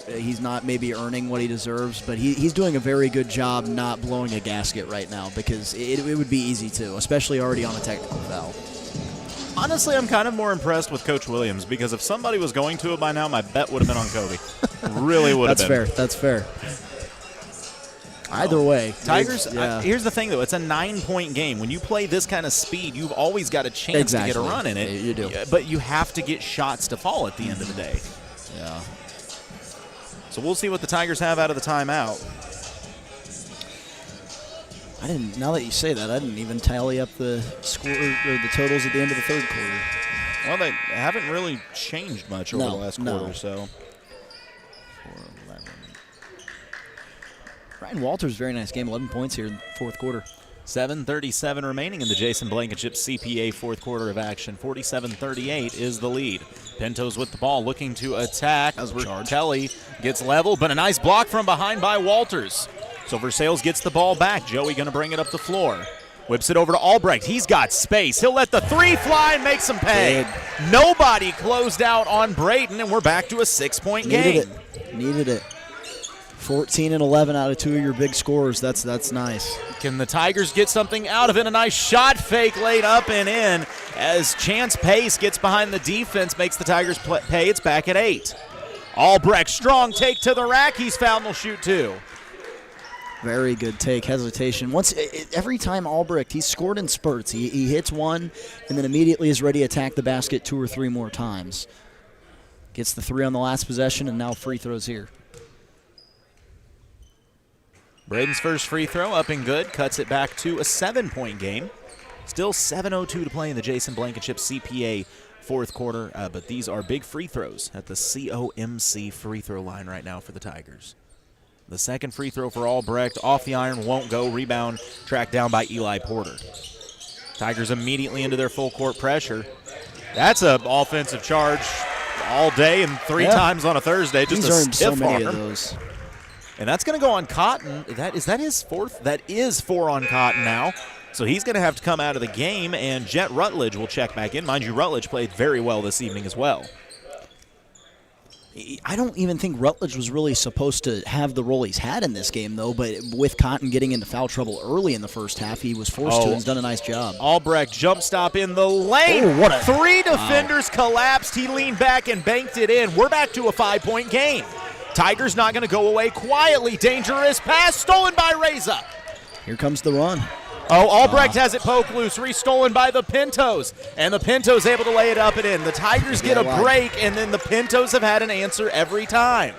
He's not maybe earning what he deserves, but he's doing a very good job not blowing a gasket right now because it would be easy to, especially already on a technical foul. Honestly, I'm kind of more impressed with Coach Williams because if somebody was going to it by now, my bet would have been on Kobe. Really would have been. That's fair. Either way. Tigers, yeah. Here's the thing, though. It's a 9-point game. When you play this kind of speed, you've always got a chance to get a run in it. You do. But you have to get shots to fall at the end of the day. Yeah. So we'll see what the Tigers have out of the timeout. Now that you say that, I didn't even tally up the score or the totals at the end of the third quarter. Well, they haven't really changed much over the last quarter, so. 4-11. Ryan Walters, very nice game, 11 points here in the fourth quarter. 7:37 remaining in the Jason Blankenship CPA fourth quarter of action. 47-38 is the lead. Pintos with the ball, looking to attack. Kelly gets level, but a nice block from behind by Walters. So Versailles gets the ball back. Joey going to bring it up the floor. Whips it over to Albrecht. He's got space. He'll let the 3 fly and makes him pay. Nobody closed out on Braden, and we're back to a 6-point game. Needed it. 14 and 11 out of 2 of your big scorers. That's nice. Can the Tigers get something out of it? A nice shot fake laid up and in as Chance Pace gets behind the defense, makes the Tigers pay. It's back at 8. Albrecht, strong take to the rack. He's fouled and will shoot 2. Very good take. Hesitation. Every time Albrecht, he's scored in spurts. He hits one and then immediately is ready to attack the basket 2 or 3 more times. Gets the 3 on the last possession, and now free throws here. Braden's first free throw up and good. Cuts it back to a 7-point game. Still 7:02 to play in the Jason Blankenship CPA fourth quarter, but these are big free throws at the COMC free throw line right now for the Tigers. The second free throw for Albrecht, off the iron, won't go. Rebound tracked down by Eli Porter. Tigers immediately into their full court pressure. That's an offensive charge all day and 3 times on a Thursday. Just a stiff so many arm. of those. And that's going to go on Cotton. Is that his fourth? That is 4 on Cotton now. So he's going to have to come out of the game, and Jet Rutledge will check back in. Mind you, Rutledge played very well this evening as well. I don't even think Rutledge was really supposed to have the role he's had in this game, though, but with Cotton getting into foul trouble early in the first half, he was forced to, and he's done a nice job. Albrecht jump stop in the lane. Oh, 3 defenders collapsed. He leaned back and banked it in. We're back to a 5-point game. Tigers not going to go away quietly. Dangerous pass stolen by Reza. Here comes the run. Oh, Albrecht has it poked loose, restolen by the Pintos, and the Pintos able to lay it up and in. The Tigers get a break, and then the Pintos have had an answer every time.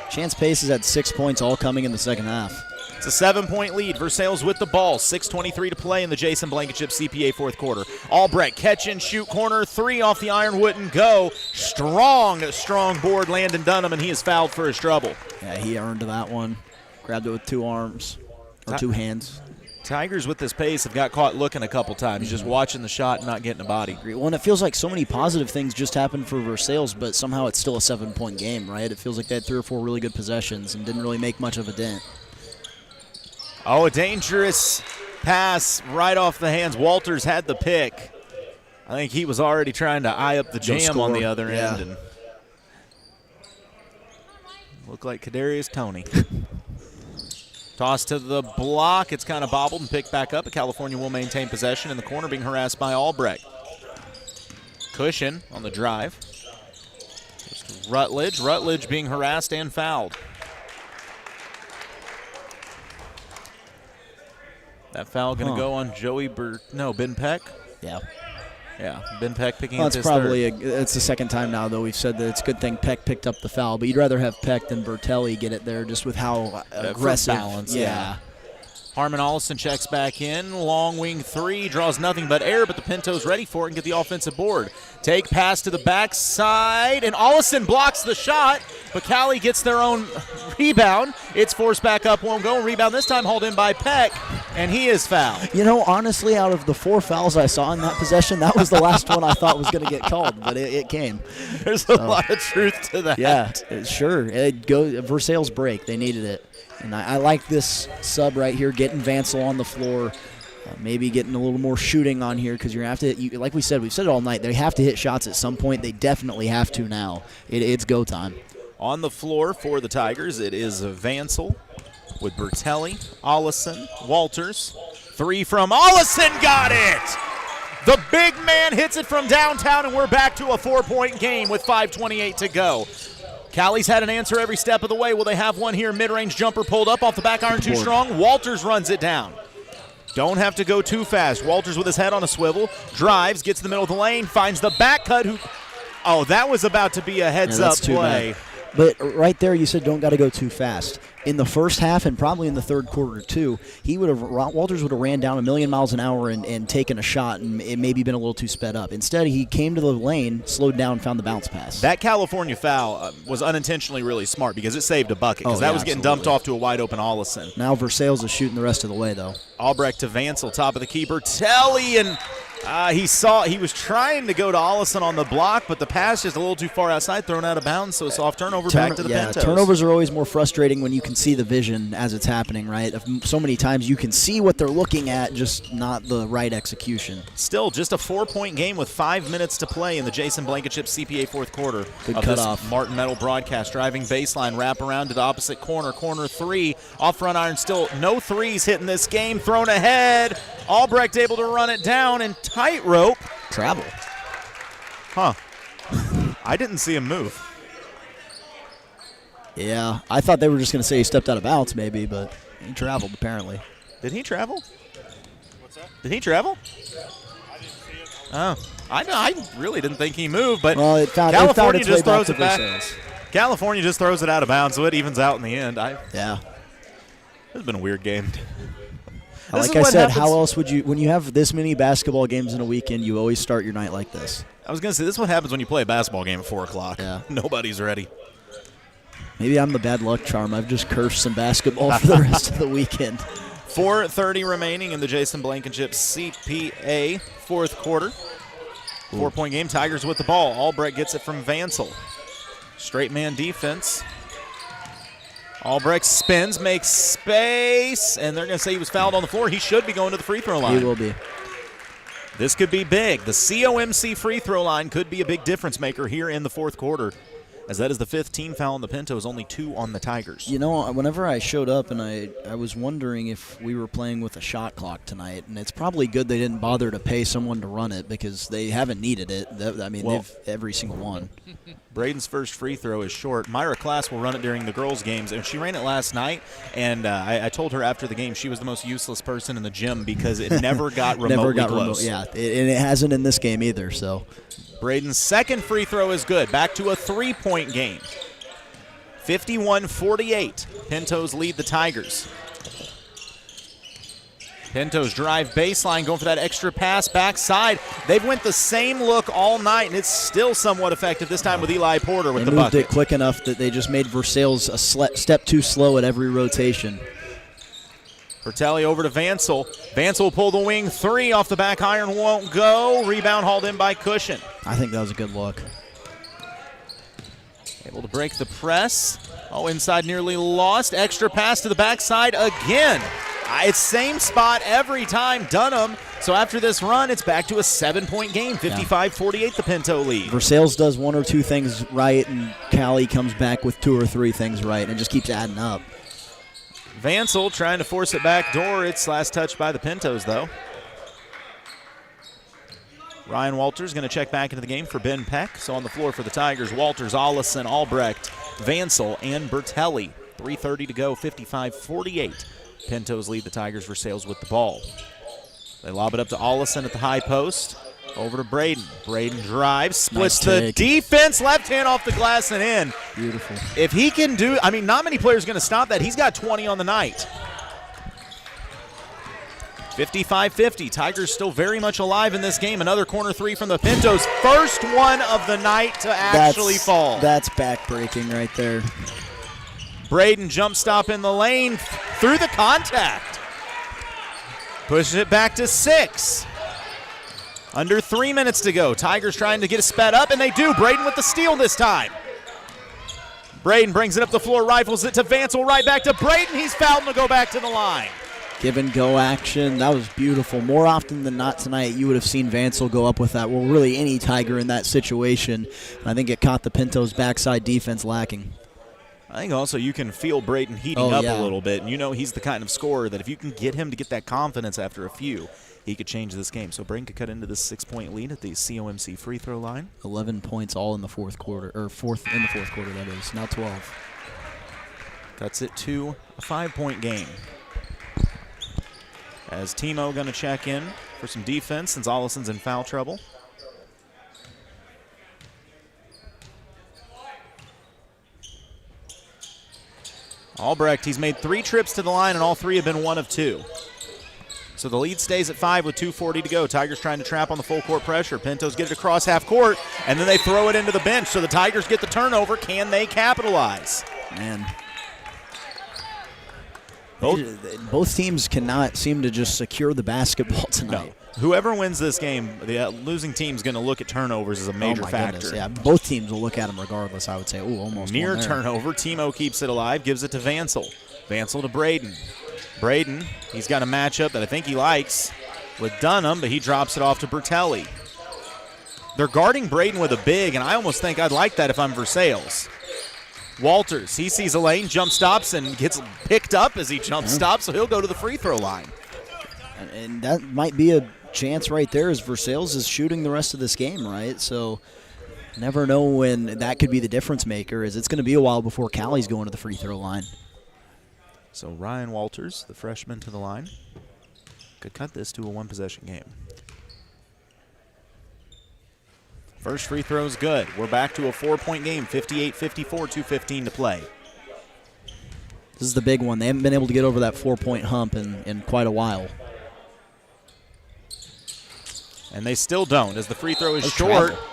Chance Pace has had 6 points, all coming in the second half. It's a 7-point lead. Versailles with the ball. 6:23 to play in the Jason Blankenship CPA fourth quarter. Albrecht catch and shoot corner 3 off the iron, wouldn't go. Strong board Landon Dunham, and he is fouled for his trouble. Yeah, he earned that one. Grabbed it with 2 arms, or 2 hands. Tigers with this pace have got caught looking a couple times, just watching the shot and not getting a body. Well, and it feels like so many positive things just happened for Versailles, but somehow it's still a 7-point game, right? It feels like they had 3 or 4 really good possessions and didn't really make much of a dent. Oh, a dangerous pass right off the hands. Walters had the pick. I think he was already trying to eye up the jam on the other end. And looked like Kadarius Toney. Toss to the block. It's kind of bobbled and picked back up. California will maintain possession in the corner, being harassed by Albrecht. Cushion on the drive. Just Rutledge being harassed and fouled. That foul going to go on Ben Peck? Yeah. Yeah, Ben Peck picking up his it's the second time now, though, we've said that it's a good thing Peck picked up the foul, but you'd rather have Peck than Bertelli get it there just with how aggressive. Balance, yeah. Harmon Ollison checks back in. Long wing 3, draws nothing but air, but the Pintos ready for it and get the offensive board. Take pass to the backside, and Ollison blocks the shot, but Cali gets their own rebound. It's forced back up, won't go. Rebound this time hauled in by Peck, and he is fouled. You know, honestly, out of the 4 fouls I saw in that possession, that was the last one I thought was going to get called, but it came. There's a lot of truth to that. Yeah, sure. Versailles break. They needed it. And I like this sub right here, getting Vansel on the floor, maybe getting a little more shooting on here because you're going to have to, like we said, we've said it all night, they have to hit shots at some point. They definitely have to now. It's go time. On the floor for the Tigers, it is Vansel with Bertelli, Ollison, Walters. 3 from Ollison, got it! The big man hits it from downtown, and we're back to a 4-point game with 5:28 to go. Cali's had an answer every step of the way. Will they have one here? Mid-range jumper pulled up off the back iron, too strong. Walters runs it down. Don't have to go too fast. Walters with his head on a swivel, drives, gets in the middle of the lane, finds the back cut. That was about to be a heads-up play. Bad. But right there, you said don't got to go too fast. In the first half and probably in the third quarter too, Walters would have ran down 1,000,000 miles an hour and taken a shot and it maybe been a little too sped up. Instead, he came to the lane, slowed down, found the bounce pass. That California foul was unintentionally really smart because it saved a bucket because that was getting dumped off to a wide open Ollison. Now Versailles is shooting the rest of the way though. Albrecht to Vansel, top of the keeper. Telly, and he was trying to go to Ollison on the block, but the pass just a little too far outside, thrown out of bounds, so a soft turnover back to the Pintos. Turnovers are always more frustrating when you can see the vision as it's happening, right? So many times you can see what they're looking at, just not the right execution. Still, just a 4-point game with 5 minutes to play in the Jason Blankenship CPA fourth quarter Good of cutoff. This Martin Metal broadcast. Driving baseline, wrap around to the opposite corner. Corner 3, off front iron, still no threes hitting this game. Thrown ahead. Albrecht able to run it down and tightrope. Travel. Huh. I didn't see him move. Yeah, I thought they were just going to say he stepped out of bounds maybe, but he traveled apparently. Did he travel? What's that? Did he travel? I didn't see it. Oh. I really didn't think he moved, but well, California its way just throws back it back. California just throws it out of bounds, so it evens out in the end. Yeah. It's been a weird game. Like I said, how else would you, when you have this many basketball games in a weekend, you always start your night like this. I was going to say, this is what happens when you play a basketball game at 4 o'clock. Yeah. Nobody's ready. Maybe I'm the bad luck charm. I've just cursed some basketball for the rest of the weekend. 4:30 remaining in the Jason Blankenship CPA fourth quarter. 4-point game. Tigers with the ball. Albrecht gets it from Vansel. Straight man defense. Albrecht spins, makes space, and they're going to say he was fouled on the floor. He should be going to the free throw line. He will be. This could be big. The COMC free throw line could be a big difference maker here in the fourth quarter, as that is the 5th team foul on the Pintos, only 2 on the Tigers. You know, whenever I showed up and I was wondering if we were playing with a shot clock tonight, and it's probably good they didn't bother to pay someone to run it because they haven't needed it. I mean, they've every single one. Braden's first free throw is short. Myra Class will run it during the girls' games, and she ran it last night, and I told her after the game she was the most useless person in the gym because it never got remotely close. Yeah, and it hasn't in this game either, so. Braden's second free throw is good. Back to a 3-point game. 51-48. Pintos lead the Tigers. Pintos drive baseline, going for that extra pass backside. They've went the same look all night, and it's still somewhat effective, this time with Eli Porter with the bucket. They moved it quick enough that they just made Versailles a step too slow at every rotation. Bertelli over to Vansel. Vansel will pull the wing 3 off the back iron, won't go. Rebound hauled in by Cushion. I think that was a good look. Able to break the press. Oh, inside nearly lost. Extra pass to the backside again. It's same spot every time, Dunham. So after this run, it's back to a 7-point game. 55-48 the Pinto lead. Versailles does 1 or 2 things right, and Cali comes back with 2 or 3 things right, and it just keeps adding up. Vansel trying to force it back door. It's last touched by the Pintos, though. Ryan Walters going to check back into the game for Ben Peck. So on the floor for the Tigers, Walters, Ollison, Albrecht, Vansel, and Bertelli. 3:30 to go, 55-48. Pintos lead the Tigers. Versailles with the ball. They lob it up to Ollison at the high post. Over to Braden. Braden drives, splits the defense, left hand off the glass and in. Beautiful. If he can do, I mean, not many players are going to stop that. He's got 20 on the night. 55-50. Tigers still very much alive in this game. Another corner 3 from the Pintos. First one of the night to actually fall. That's backbreaking right there. Braden jump stop in the lane through the contact. Pushes it back to 6. Under 3 minutes to go. Tigers trying to get it sped up, and they do. Braden with the steal this time. Braden brings it up the floor, rifles it to Vansel, right back to Braden. He's fouled and will go back to the line. Give and go action. That was beautiful. More often than not tonight, you would have seen Vansel go up with that. Well, really any Tiger in that situation. I think it caught the Pintos' backside defense lacking. I think also you can feel Braden heating up a little bit. And you know he's the kind of scorer that if you can get him to get that confidence after a few, he could change this game. So Braden could cut into this 6-point lead at the COMC free throw line. 11 points all in the fourth quarter, or fourth in the fourth quarter, that is. Now 12. Cuts it to a 5-point game. As Timo going to check in for some defense since Ollison's in foul trouble. Albrecht, he's made 3 trips to the line, and all 3 have been 1 of 2. So the lead stays at 5 with 2:40 to go. Tigers trying to trap on the full court pressure. Pintos get it across half court, and then they throw it into the bench. So the Tigers get the turnover. Can they capitalize? Man. Both teams cannot seem to just secure the basketball tonight. No. Whoever wins this game, the losing team's going to look at turnovers as a major factor. Goodness, yeah, both teams will look at them regardless, I would say. Ooh, almost near turnover. Timo keeps it alive, gives it to Vansel. Vansel to Braden. Braden, he's got a matchup that I think he likes with Dunham, but he drops it off to Bertelli. They're guarding Braden with a big, and I almost think I'd like that if I'm Versailles. Walters, he sees a lane, jump stops, and gets picked up as he jump stops, so he'll go to the free throw line. And that might be a chance right there as Versailles is shooting the rest of this game, right? So never know when that could be the difference maker, as it's going to be a while before Cali's going to the free throw line. So Ryan Walters, the freshman, to the line. Could cut this to a 1-possession game. First free throw is good. We're back to a 4-point game, 58-54, 2:15 to play. This is the big one. They haven't been able to get over that 4-point hump in quite a while. And they still don't, as the free throw is short. Travel.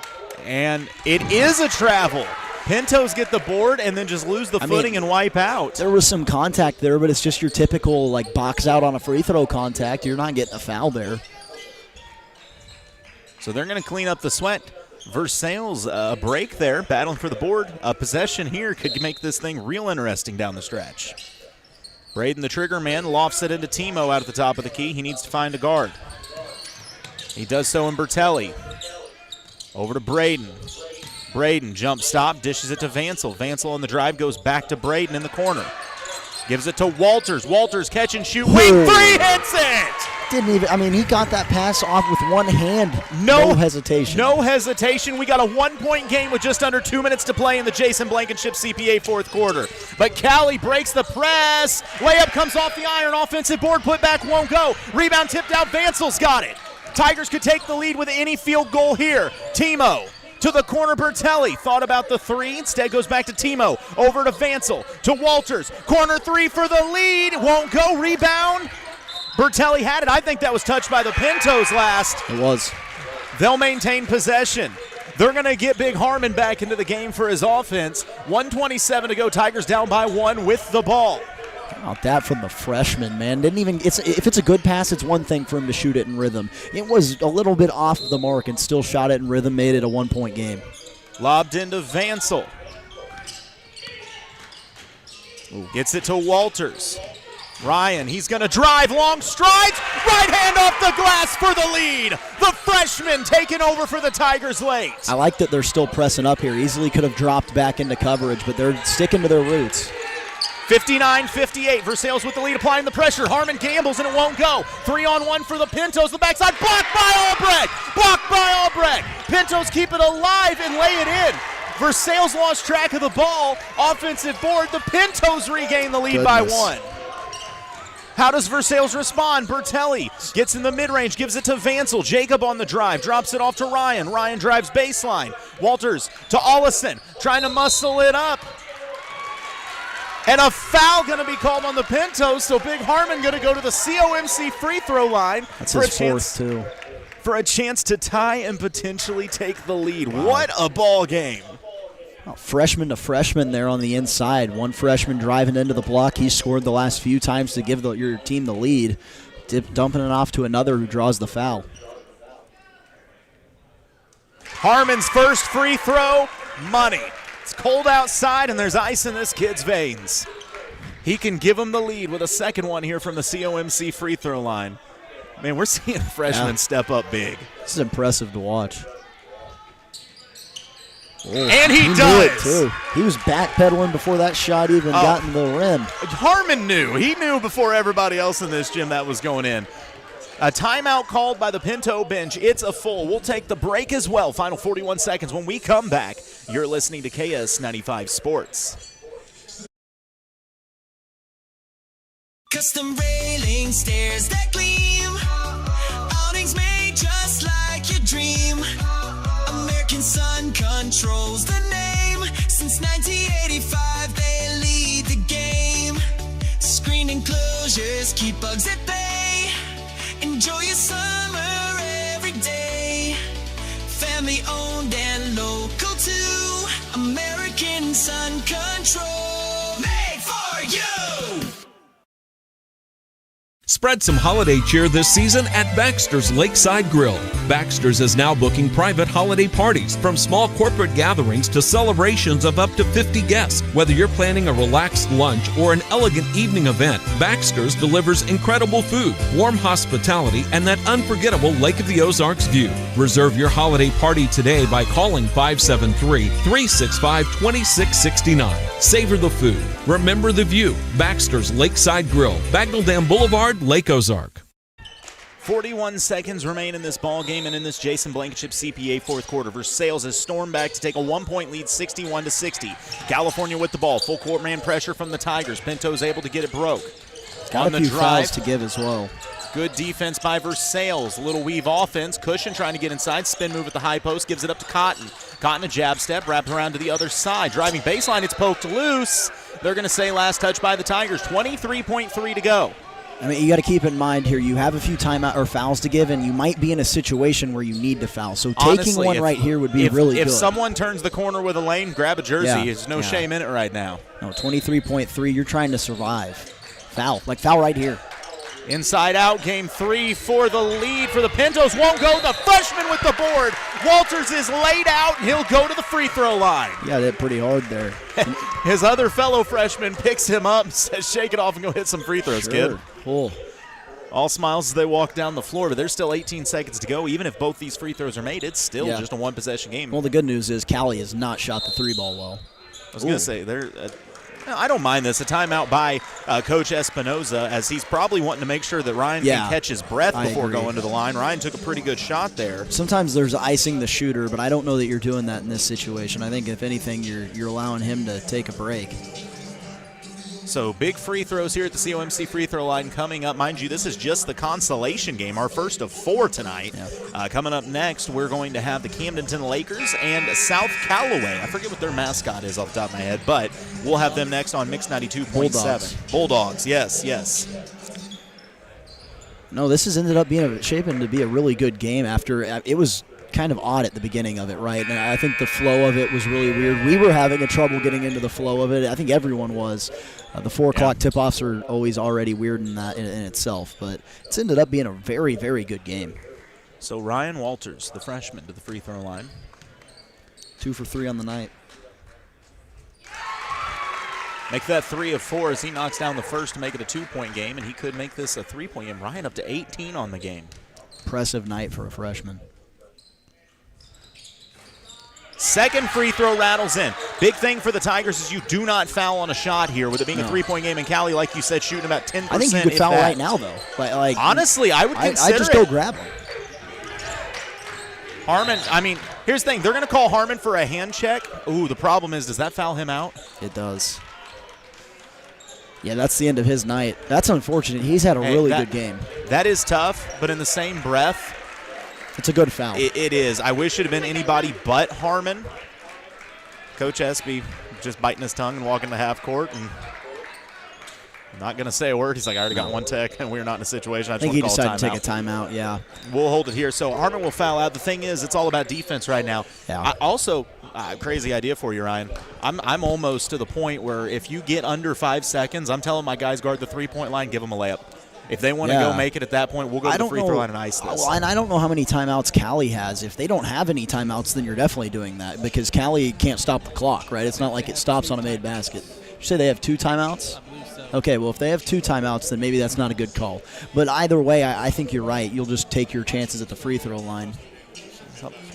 And it is a travel. Pintos get the board and then just lose the footing and wipe out. There was some contact there, but it's just your typical like box out on a free throw contact. You're not getting a foul there. So they're going to clean up the sweat. Versailles, a break there, battling for the board. A possession here could make this thing real interesting down the stretch. Braden, the trigger man, lofts it into Timo out at the top of the key. He needs to find a guard. He does so in Bertelli. Over to Braden. Braden, jump stop, dishes it to Vansel. Vansel on the drive goes back to Braden in the corner. Gives it to Walters. Walters catch and shoot. Wing three, hits it! Didn't even, I mean, he got that pass off with one hand. No hesitation. No hesitation. We got a 1-point game with just under 2 minutes to play in the Jason Blankenship CPA fourth quarter. But Callie breaks the press. Layup comes off the iron. Offensive board put back won't go. Rebound tipped out. Vansel's got it. Tigers could take the lead with any field goal here. Timo to the corner. Bertelli thought about the three. Instead goes back to Timo. Over to Vansel. To Walters. Corner three for the lead. Won't go. Rebound. Bertelli had it. I think that was touched by the Pintos last. It was. They'll maintain possession. They're going to get Big Harmon back into the game for his offense. 1:27 to go. Tigers down by 1 with the ball. How about that from the freshman, man? Didn't even. If it's a good pass, it's one thing for him to shoot it in rhythm. It was a little bit off the mark and still shot it in rhythm, made it a 1-point game. Lobbed into Vansel. Gets it to Walters. Ryan, he's going to drive, long strides, right hand off the glass for the lead. The freshman taking over for the Tigers late. I like that they're still pressing up here. Easily could have dropped back into coverage, but they're sticking to their roots. 59-58, Versailles with the lead, applying the pressure. Harmon gambles and it won't go. 3-on-1 for the Pintos. The backside blocked by Albrecht. Blocked by Albrecht. Pintos keep it alive and lay it in. Versailles lost track of the ball. Offensive board. The Pintos regain the lead by 1. How does Versailles respond? Bertelli gets in the mid-range, gives it to Vansel. Jacob on the drive, drops it off to Ryan. Ryan drives baseline. Walters to Ollison, trying to muscle it up. And a foul going to be called on the Pintos, so Big Harmon going to go to the COMC free throw line. That's his fourth, too. For a chance to tie and potentially take the lead. Wow. What a ball game. Oh, freshman to freshman there on the inside. One freshman driving into the block. He scored the last few times to give your team the lead. Dumping it off to another who draws the foul. Harmon's first free throw, money. It's cold outside and there's ice in this kid's veins. He can give him the lead with a second one here from the COMC free throw line. Man, we're seeing freshmen step up big. This is impressive to watch. Oh, and he does. It too. He was backpedaling before that shot even got in the rim. Harmon knew. He knew before everybody else in this gym that was going in. A timeout called by the Pinto bench. It's a full. We'll take the break as well. Final 41 seconds. When we come back, you're listening to KS95 Sports. Custom railing stairs that gleam. Awnings made just like your dream. American Sun controls the name. Since 1985, they lead the game. Screen enclosures keep bugs at bay. Enjoy your summer every day. Family owned and local too. American Sun Control. Made for you. Spread some holiday cheer this season at Baxter's Lakeside Grill. Baxter's is now booking private holiday parties, from small corporate gatherings to celebrations of up to 50 guests. Whether you're planning a relaxed lunch or an elegant evening event, Baxter's delivers incredible food, warm hospitality, and that unforgettable Lake of the Ozarks view. Reserve your holiday party today by calling 573-365-2669. Savor the food. Remember the view. Baxter's Lakeside Grill, Bagnell Dam Boulevard, Lake Ozark. 41 seconds remain in this ball game and in this Jason Blankenship CPA fourth quarter. Versailles has stormed back to take a 1-point lead, 61-60. California with the ball. Full court man pressure from the Tigers. Pinto's able to get it broke. Got a few fouls to give as well. Good defense by Versailles. Little weave offense. Cushion trying to get inside. Spin move at the high post. Gives it up to Cotton. Cotton a jab step. Wraps around to the other side. Driving baseline. It's poked loose. They're going to say last touch by the Tigers. 23.3 to go. I mean, you got to keep in mind here, you have a few timeout or fouls to give, and you might be in a situation where you need to foul. So taking one right here would be really good. If someone turns the corner with a lane, grab a jersey. There's no shame in it right now. No, 23.3, you're trying to survive. Foul right here. Inside out, game 3 for the lead for the Pintos. Won't go. The freshman with the board. Walters is laid out, and he'll go to the free throw line. Yeah, that pretty hard there. His other fellow freshman picks him up and says, shake it off and go hit some free throws, kid. Cool. All smiles as they walk down the floor, but there's still 18 seconds to go. Even if both these free throws are made, it's still just a one-possession game. Well, the good news is Callie has not shot the three ball well. I was going to say, I don't mind this. A timeout by Coach Espinoza, as he's probably wanting to make sure that Ryan can catch his breath before going to the line. Ryan took a pretty good shot there. Sometimes there's icing the shooter, but I don't know that you're doing that in this situation. I think, if anything, you're allowing him to take a break. So big free throws here at the COMC free throw line coming up. Mind you, this is just the consolation game, our first of 4 tonight. Coming up next, we're going to have the Camdenton Lakers and South Callaway. I forget what their mascot is off the top of my head, but we'll have them next on Mix 92.7. Bulldogs, yes. No, this has ended up shaping to be a really good game after it was kind of odd at the beginning of it, right? And I think the flow of it was really weird. We were having a trouble getting into the flow of it. I think everyone was. The 4 o'clock tip-offs are always already weird in that in itself, but it's ended up being a very, very good game. So Ryan Walters, the freshman, to the free throw line. 2 for 3 on the night. Make that 3 of 4 as he knocks down the first to make it a 2-point game, and he could make this a 3-point game. Ryan up to 18 on the game. Impressive night for a freshman. Second free throw rattles in. Big thing for the Tigers is you do not foul on a shot here, with it being a 3-point game. And Callie, like you said, shooting about 10%. I think you could foul right now, though. Honestly, I would consider I'd just go grab him. Harmon, here's the thing. They're going to call Harmon for a hand check. Ooh, the problem is, does that foul him out? It does. Yeah, that's the end of his night. That's unfortunate. He's had a really good game. That is tough, but in the same breath, it's a good foul. It is. I wish it had been anybody but Harmon. Coach Espy just biting his tongue and walking to half court and not going to say a word. He's like, I already got one tech, and we're not in a situation. I think he decided to take a timeout, yeah. We'll hold it here. So Harmon will foul out. The thing is, it's all about defense right now. Yeah. Crazy idea for you, Ryan. I'm almost to the point where if you get under 5 seconds, I'm telling my guys guard the 3-point line, give them a layup. If they want to go make it at that point, we'll go to the free throw line and ice this. Well, and I don't know how many timeouts Callie has. If they don't have any timeouts, then you're definitely doing that, because Callie can't stop the clock, right? It's not like it stops on a made basket. You say they have 2 timeouts? Okay, well, if they have 2 timeouts, then maybe that's not a good call. But either way, I think you're right. You'll just take your chances at the free throw line.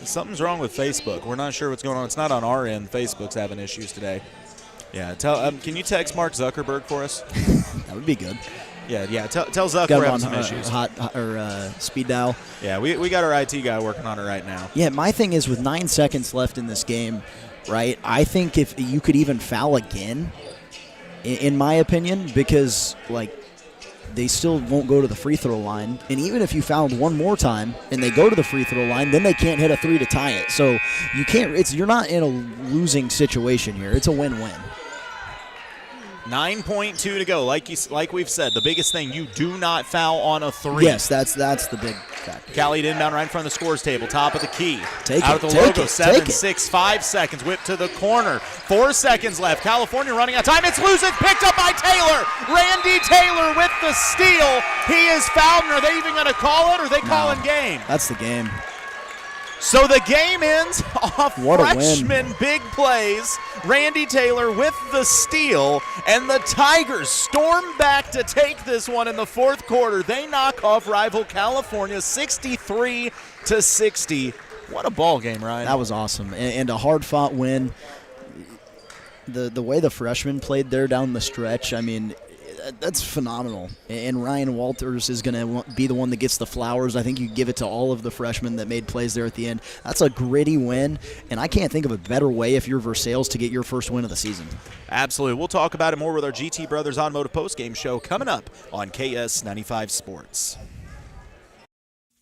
Something's wrong with Facebook. We're not sure what's going on. It's not on our end. Facebook's having issues today. Yeah, can you text Mark Zuckerberg for us? That would be good. Yeah. Tell Zuck we're having some issues. Speed dial. Yeah, we got our IT guy working on it right now. Yeah, my thing is, with 9 seconds left in this game, right, I think if you could even foul again, in my opinion, because, they still won't go to the free throw line. And even if you fouled one more time and they go to the free throw line, then they can't hit a 3 to tie it. So you're not in a losing situation here. It's a win-win. 9.2 to go. Like we've said, the biggest thing, you do not foul on a 3. Yes, that's the big factor. Callie inbound right in front of the scores table, top of the key. Out of the logo, 7, 6, 5 seconds. Whip to the corner. 4 seconds left. California running out of time. It's loose. It's picked up by Taylor. Randy Taylor with the steal. He is fouled. And are they even going to call it, or are they calling game? That's the game. So the game ends off freshman big plays. Randy Taylor with the steal, and the Tigers storm back to take this one in the fourth quarter. They knock off rival California 63-60. What a ball game, Ryan. That was awesome, and a hard-fought win. The way the freshmen played there down the stretch, that's phenomenal. And Ryan Walters is going to be the one that gets the flowers. I think you give it to all of the freshmen that made plays there at the end. That's a gritty win, and I can't think of a better way if you're Versailles to get your first win of the season. Absolutely. We'll talk about it more with our GT Brothers Automotive Postgame Show coming up on KS95 Sports.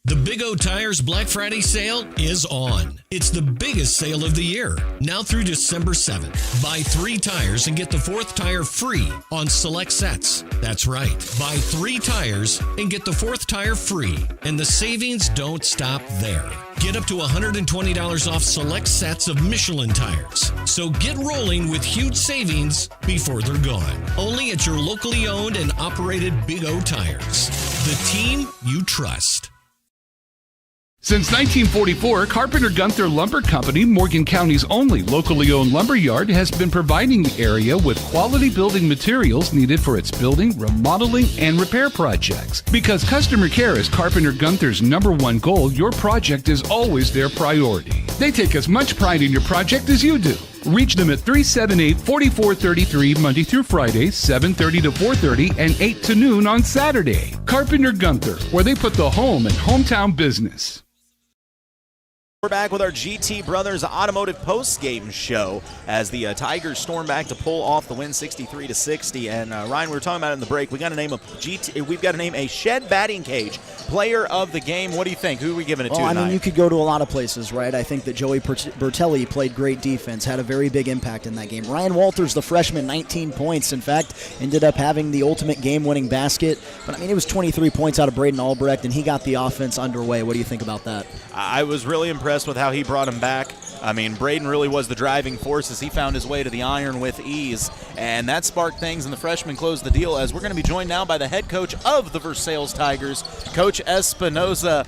The Big O Tires Black Friday sale is on. It's the biggest sale of the year, now through December 7th. Buy 3 tires and get the 4th tire free on select sets. That's right. Buy 3 tires and get the 4th tire free. And the savings don't stop there. Get up to $120 off select sets of Michelin tires. So get rolling with huge savings before they're gone. Only at your locally owned and operated Big O Tires. The team you trust. Since 1944, Carpenter Gunther Lumber Company, Morgan County's only locally owned lumber yard, has been providing the area with quality building materials needed for its building, remodeling, and repair projects. Because customer care is Carpenter Gunther's #1 goal, your project is always their priority. They take as much pride in your project as you do. Reach them at 378-4433 Monday through Friday, 7:30 to 4:30, and 8 to noon on Saturday. Carpenter Gunther, where they put the home in hometown business. We're back with our GT Brothers Automotive post-game show as the Tigers storm back to pull off the win 63-60. And Ryan, we were talking about it in the break. We've got to name a shed batting cage player of the game. What do you think? Who are we giving it to tonight? I mean, you could go to a lot of places, right? I think that Joey Bertelli played great defense, had a very big impact in that game. Ryan Walters, the freshman, 19 points. In fact, ended up having the ultimate game-winning basket. But, I mean, it was 23 points out of Braden Albrecht, and he got the offense underway. What do you think about that? I was really impressed with how he brought him back. I mean, Braden really was the driving force as he found his way to the iron with ease, and that sparked things, and the freshman closed the deal as we're going to be joined now by the head coach of the Versailles Tigers, Coach Espinoza.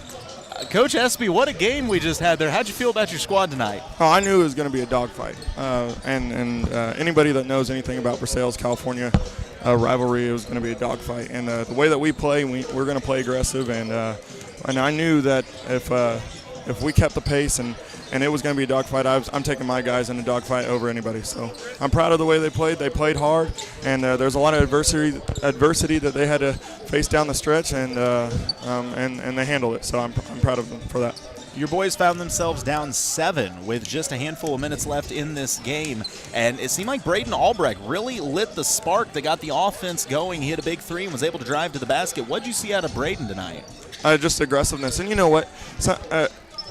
Coach Espy, what a game we just had there. How'd you feel about your squad tonight? Oh, I knew it was going to be a dogfight, and anybody that knows anything about Versailles, California rivalry, it was going to be a dogfight. And the way that we play, we're going to play aggressive, and I knew that if we kept the pace and it was going to be a dogfight, I'm taking my guys in a dogfight over anybody. So I'm proud of the way they played. They played hard, and there's a lot of adversity that they had to face down the stretch, and they handled it. So I'm proud of them for that. Your boys found themselves down 7 with just a handful of minutes left in this game, and it seemed like Braden Albrecht really lit the spark that got the offense going. He hit a big 3 and was able to drive to the basket. What did you see out of Braden tonight? Just aggressiveness. And you know what?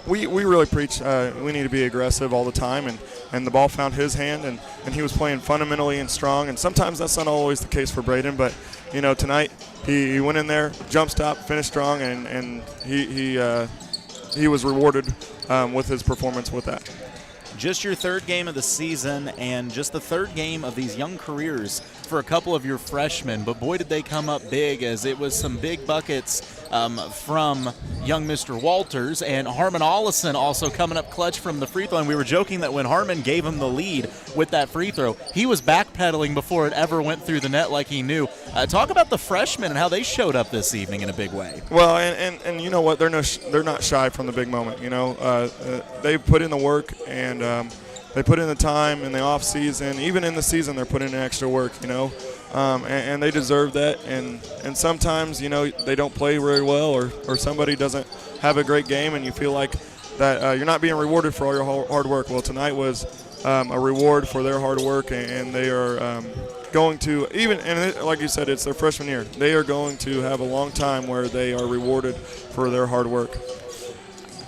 We really preach we need to be aggressive all the time, and the ball found his hand, and he was playing fundamentally and strong, and sometimes that's not always the case for Braden, but you know, tonight he went in there, jump stop, finished strong, and he was rewarded with his performance with that. Just your 3rd game of the season and just the 3rd game of these young careers for a couple of your freshmen, but boy did they come up big, as it was some big buckets from young Mr. Walters, and Harmon Ollison also coming up clutch from the free throw. And we were joking that when Harmon gave him the lead with that free throw, he was backpedaling before it ever went through the net like he knew. Talk about the freshmen and how they showed up this evening in a big way. Well, and you know what, they're not shy from the big moment. You know, they put in the work, and they put in the time in the off season. Even in the season, they're putting in extra work. You know. And they deserve that, and sometimes, you know, they don't play very well, or somebody doesn't have a great game, and you feel like that you're not being rewarded for all your hard work. Well, tonight was a reward for their hard work, and they are going to, like you said, it's their freshman year. They are going to have a long time where they are rewarded for their hard work.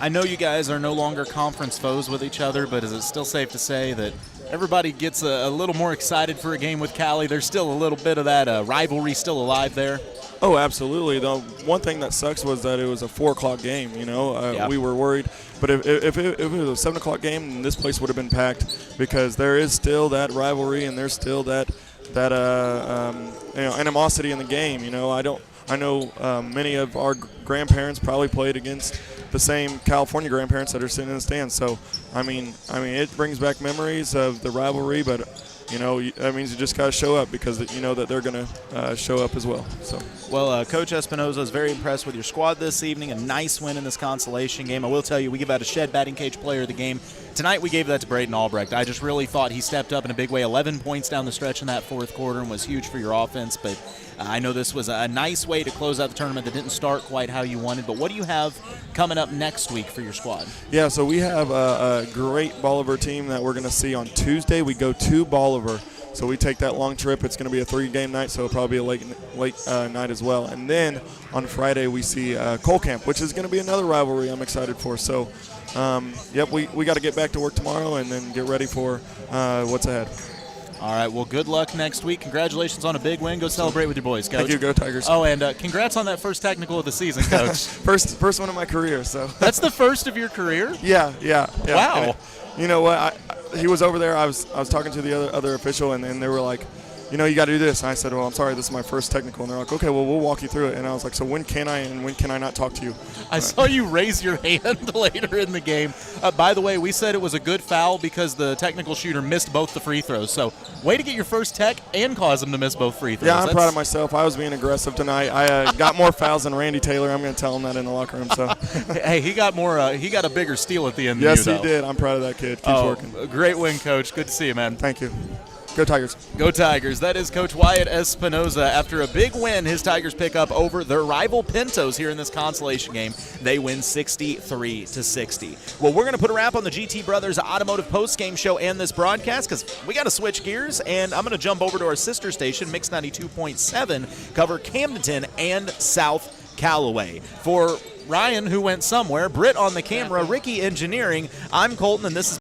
I know you guys are no longer conference foes with each other, but is it still safe to say that everybody gets a little more excited for a game with Cali? There's still a little bit of that rivalry still alive there? Oh, absolutely. The one thing that sucks was that it was a 4 o'clock game. You know, we were worried. But if it was a 7 o'clock game, then this place would have been packed, because there is still that rivalry, and there's still that animosity in the game. You know, I know many of our grandparents probably played against the same California grandparents that are sitting in the stands. So, I mean, it brings back memories of the rivalry, but, you know, that means you just got to show up, because you know that they're going to show up as well. So, well, Coach Espinoza is very impressed with your squad this evening. A nice win in this consolation game. I will tell you, we give out a shed batting cage player of the game. Tonight we gave that to Braden Albrecht. I just really thought he stepped up in a big way. 11 points down the stretch in that 4th quarter and was huge for your offense, but I know this was a nice way to close out the tournament that didn't start quite how you wanted. But what do you have coming up next week for your squad? Yeah, so we have a great Bolivar team that we're going to see on Tuesday. We go to Bolivar So we take that long trip. It's going to be a 3-game night, so it'll probably be a late night as well. And then on Friday we see Cole Camp, which is going to be another rivalry I'm excited for. So, we got to get back to work tomorrow and then get ready for what's ahead. All right, well, good luck next week. Congratulations on a big win. Go celebrate with your boys, Coach. Thank you. Go Tigers. Oh, and congrats on that first technical of the season, Coach. first one of my career. So that's the first of your career? Yeah. Wow. You know what? He was over there. I was talking to the other official, and they were like, you got to do this. And I said, well, I'm sorry, this is my first technical. And they're like, okay, well, we'll walk you through it. And I was like, so when can I and when can I not talk to you? I saw you raise your hand later in the game. By the way, we said it was a good foul because the technical shooter missed both the free throws. So way to get your first tech and cause him to miss both free throws. Yeah, I'm proud of myself. I was being aggressive tonight. I got more fouls than Randy Taylor. I'm going to tell him that in the locker room. So hey, he got more. He got a bigger steal at the end. Yes, than you, he did. I'm proud of that kid. Keeps working. Great win, Coach. Good to see you, man. Thank you. Go Tigers. Go Tigers. That is Coach Wyatt Espinoza. After a big win, his Tigers pick up over their rival Pintos here in this consolation game. They win 63-60. Well, we're going to put a wrap on the GT Brothers Automotive postgame show and this broadcast because we got to switch gears, and I'm going to jump over to our sister station, Mix 92.7, cover Camdenton and South Callaway. For Ryan, who went somewhere, Britt on the camera, Ricky engineering, I'm Colton, and this is